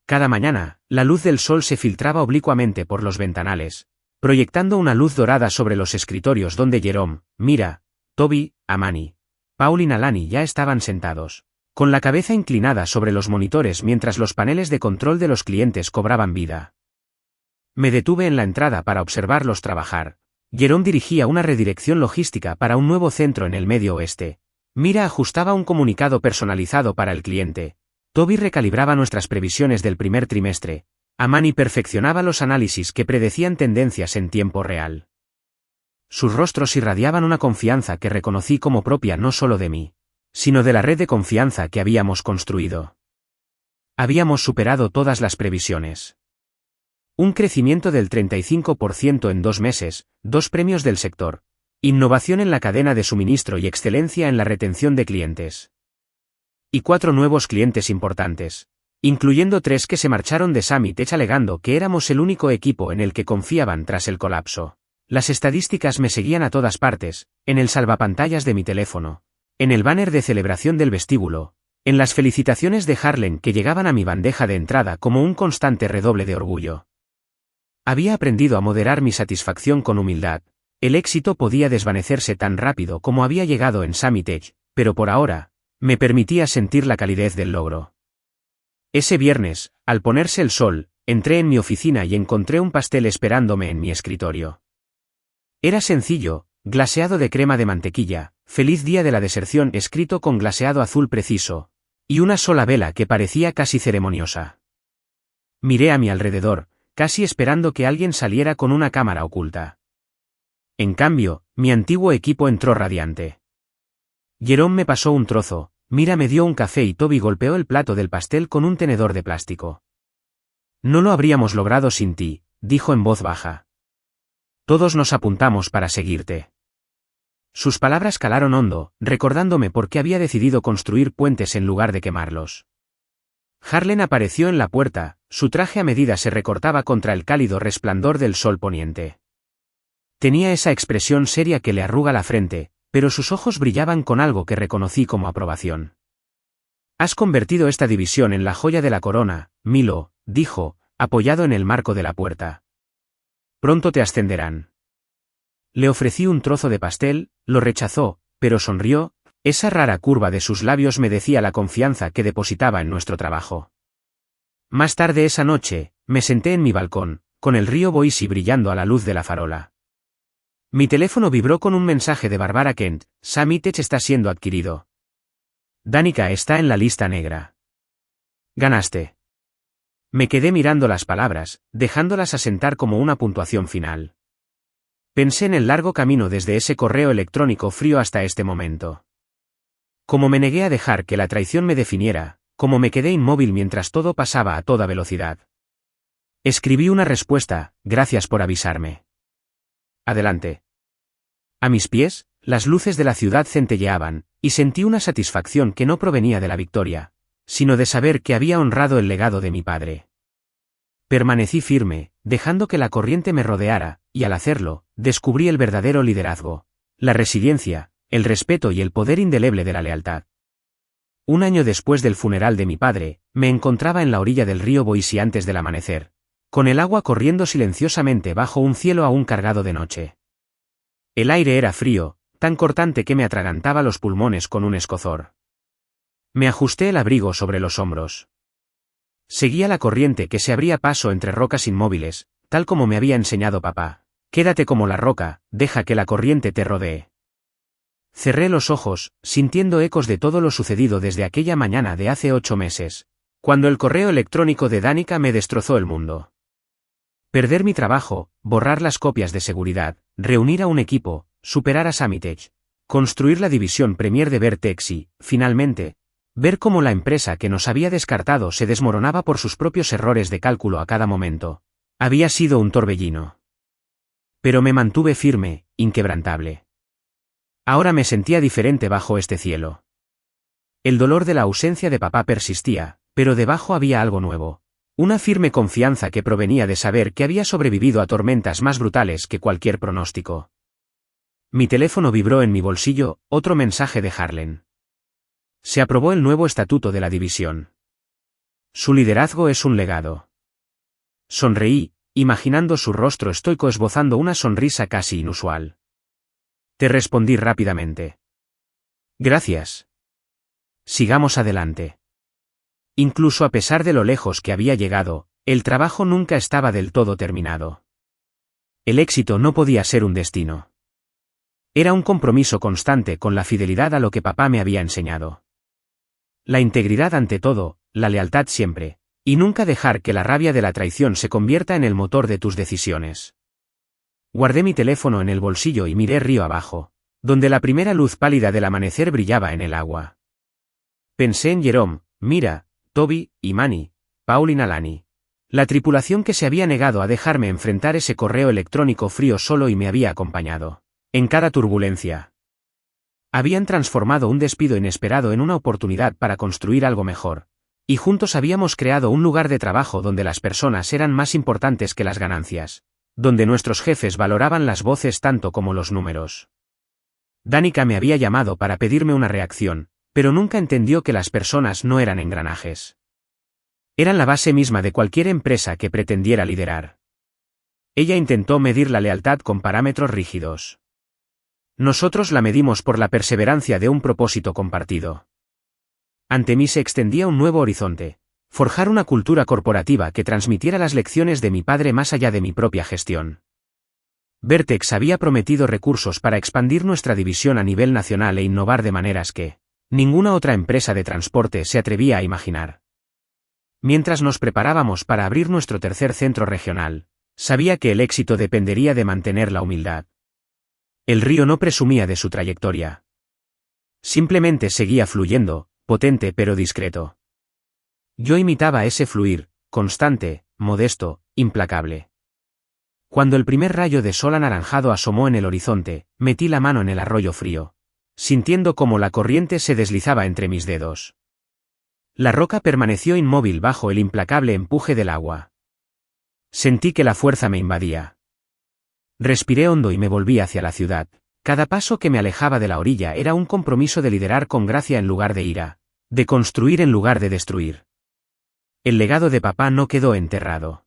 [SPEAKER 1] Cada mañana, la luz del sol se filtraba oblicuamente por los ventanales, proyectando una luz dorada sobre los escritorios donde Jerome, Mira, Toby, Amani, Paul y Nalani ya estaban sentados, con la cabeza inclinada sobre los monitores mientras los paneles de control de los clientes cobraban vida. Me detuve en la entrada para observarlos trabajar. Jerome dirigía una redirección logística para un nuevo centro en el Medio Oeste. Mira ajustaba un comunicado personalizado para el cliente. Toby recalibraba nuestras previsiones del primer trimestre. Amani perfeccionaba los análisis que predecían tendencias en tiempo real. Sus rostros irradiaban una confianza que reconocí como propia no solo de mí, sino de la red de confianza que habíamos construido. Habíamos superado todas las previsiones. Un crecimiento del 35% en 2 meses, 2 premios del sector, innovación en la cadena de suministro y excelencia en la retención de clientes. Y 4 nuevos clientes importantes, incluyendo 3 que se marcharon de Summit Edge alegando que éramos el único equipo en el que confiaban tras el colapso. Las estadísticas me seguían a todas partes, en el salvapantallas de mi teléfono, en el banner de celebración del vestíbulo, en las felicitaciones de Harlan que llegaban a mi bandeja de entrada como un constante redoble de orgullo. Había aprendido a moderar mi satisfacción con humildad. El éxito podía desvanecerse tan rápido como había llegado en Summit Edge, pero por ahora, me permitía sentir la calidez del logro. Ese viernes, al ponerse el sol, entré en mi oficina y encontré un pastel esperándome en mi escritorio. Era sencillo, glaseado de crema de mantequilla, feliz día de la deserción escrito con glaseado azul preciso, y una sola vela que parecía casi ceremoniosa. Miré a mi alrededor, casi esperando que alguien saliera con una cámara oculta. En cambio, mi antiguo equipo entró radiante. Jerome me pasó un trozo, Mira me dio un café y Toby golpeó el plato del pastel con un tenedor de plástico. No lo habríamos logrado sin ti, dijo en voz baja. Todos nos apuntamos para seguirte. Sus palabras calaron hondo, recordándome por qué había decidido construir puentes en lugar de quemarlos. Harlan apareció en la puerta, su traje a medida se recortaba contra el cálido resplandor del sol poniente. Tenía esa expresión seria que le arruga la frente, pero sus ojos brillaban con algo que reconocí como aprobación. Has convertido esta división en la joya de la corona, Milo, dijo, apoyado en el marco de la puerta. Pronto te ascenderán. Le ofrecí un trozo de pastel, lo rechazó, pero sonrió. Esa rara curva de sus labios me decía la confianza que depositaba en nuestro trabajo. Más tarde esa noche, me senté en mi balcón, con el río Boise brillando a la luz de la farola. Mi teléfono vibró con un mensaje de Barbara Kent: Summit Edge está siendo adquirido. Danica está en la lista negra. Ganaste. Me quedé mirando las palabras, dejándolas asentar como una puntuación final. Pensé en el largo camino desde ese correo electrónico frío hasta este momento. Cómo me negué a dejar que la traición me definiera, cómo me quedé inmóvil mientras todo pasaba a toda velocidad. Escribí una respuesta: gracias por avisarme. Adelante. A mis pies, las luces de la ciudad centelleaban, y sentí una satisfacción que no provenía de la victoria, sino de saber que había honrado el legado de mi padre. Permanecí firme, dejando que la corriente me rodeara, y al hacerlo, descubrí el verdadero liderazgo, la resiliencia, el respeto y el poder indeleble de la lealtad. Un año después del funeral de mi padre, me encontraba en la orilla del río Boise antes del amanecer, con el agua corriendo silenciosamente bajo un cielo aún cargado de noche. El aire era frío, tan cortante que me atragantaba los pulmones con un escozor. Me ajusté el abrigo sobre los hombros. Seguía la corriente que se abría paso entre rocas inmóviles, tal como me había enseñado papá. Quédate como la roca, deja que la corriente te rodee. Cerré los ojos, sintiendo ecos de todo lo sucedido desde aquella mañana de hace 8 meses, cuando el correo electrónico de Danica me destrozó el mundo. Perder mi trabajo, borrar las copias de seguridad, reunir a un equipo, superar a Samitech, construir la división Premier de Vertex y, finalmente, ver cómo la empresa que nos había descartado se desmoronaba por sus propios errores de cálculo a cada momento. Había sido un torbellino. Pero me mantuve firme, inquebrantable. Ahora me sentía diferente bajo este cielo. El dolor de la ausencia de papá persistía, pero debajo había algo nuevo. Una firme confianza que provenía de saber que había sobrevivido a tormentas más brutales que cualquier pronóstico. Mi teléfono vibró en mi bolsillo, otro mensaje de Harlan. Se aprobó el nuevo estatuto de la división. Su liderazgo es un legado. Sonreí, imaginando su rostro estoico esbozando una sonrisa casi inusual. Te respondí rápidamente. Gracias. Sigamos adelante. Incluso a pesar de lo lejos que había llegado, el trabajo nunca estaba del todo terminado. El éxito no podía ser un destino. Era un compromiso constante con la fidelidad a lo que papá me había enseñado. La integridad ante todo, la lealtad siempre, y nunca dejar que la rabia de la traición se convierta en el motor de tus decisiones. Guardé mi teléfono en el bolsillo y miré río abajo, donde la primera luz pálida del amanecer brillaba en el agua. Pensé en Jerome, Mira, Toby, y Manny, Paul y Nalani. La tripulación que se había negado a dejarme enfrentar ese correo electrónico frío solo y me había acompañado en cada turbulencia. Habían transformado un despido inesperado en una oportunidad para construir algo mejor, y juntos habíamos creado un lugar de trabajo donde las personas eran más importantes que las ganancias, donde nuestros jefes valoraban las voces tanto como los números. Danica me había llamado para pedirme una reacción, pero nunca entendió que las personas no eran engranajes. Eran la base misma de cualquier empresa que pretendiera liderar. Ella intentó medir la lealtad con parámetros rígidos. Nosotros la medimos por la perseverancia de un propósito compartido. Ante mí se extendía un nuevo horizonte, forjar una cultura corporativa que transmitiera las lecciones de mi padre más allá de mi propia gestión. Vertex había prometido recursos para expandir nuestra división a nivel nacional e innovar de maneras que ninguna otra empresa de transporte se atrevía a imaginar. Mientras nos preparábamos para abrir nuestro tercer centro regional, sabía que el éxito dependería de mantener la humildad. El río no presumía de su trayectoria. Simplemente seguía fluyendo, potente pero discreto. Yo imitaba ese fluir, constante, modesto, implacable. Cuando el primer rayo de sol anaranjado asomó en el horizonte, metí la mano en el arroyo frío, sintiendo cómo la corriente se deslizaba entre mis dedos. La roca permaneció inmóvil bajo el implacable empuje del agua. Sentí que la fuerza me invadía. Respiré hondo y me volví hacia la ciudad. Cada paso que me alejaba de la orilla era un compromiso de liderar con gracia en lugar de ira, de construir en lugar de destruir. El legado de papá no quedó enterrado.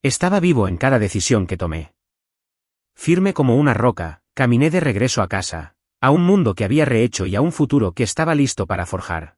[SPEAKER 1] Estaba vivo en cada decisión que tomé. Firme como una roca, caminé de regreso a casa, a un mundo que había rehecho y a un futuro que estaba listo para forjar.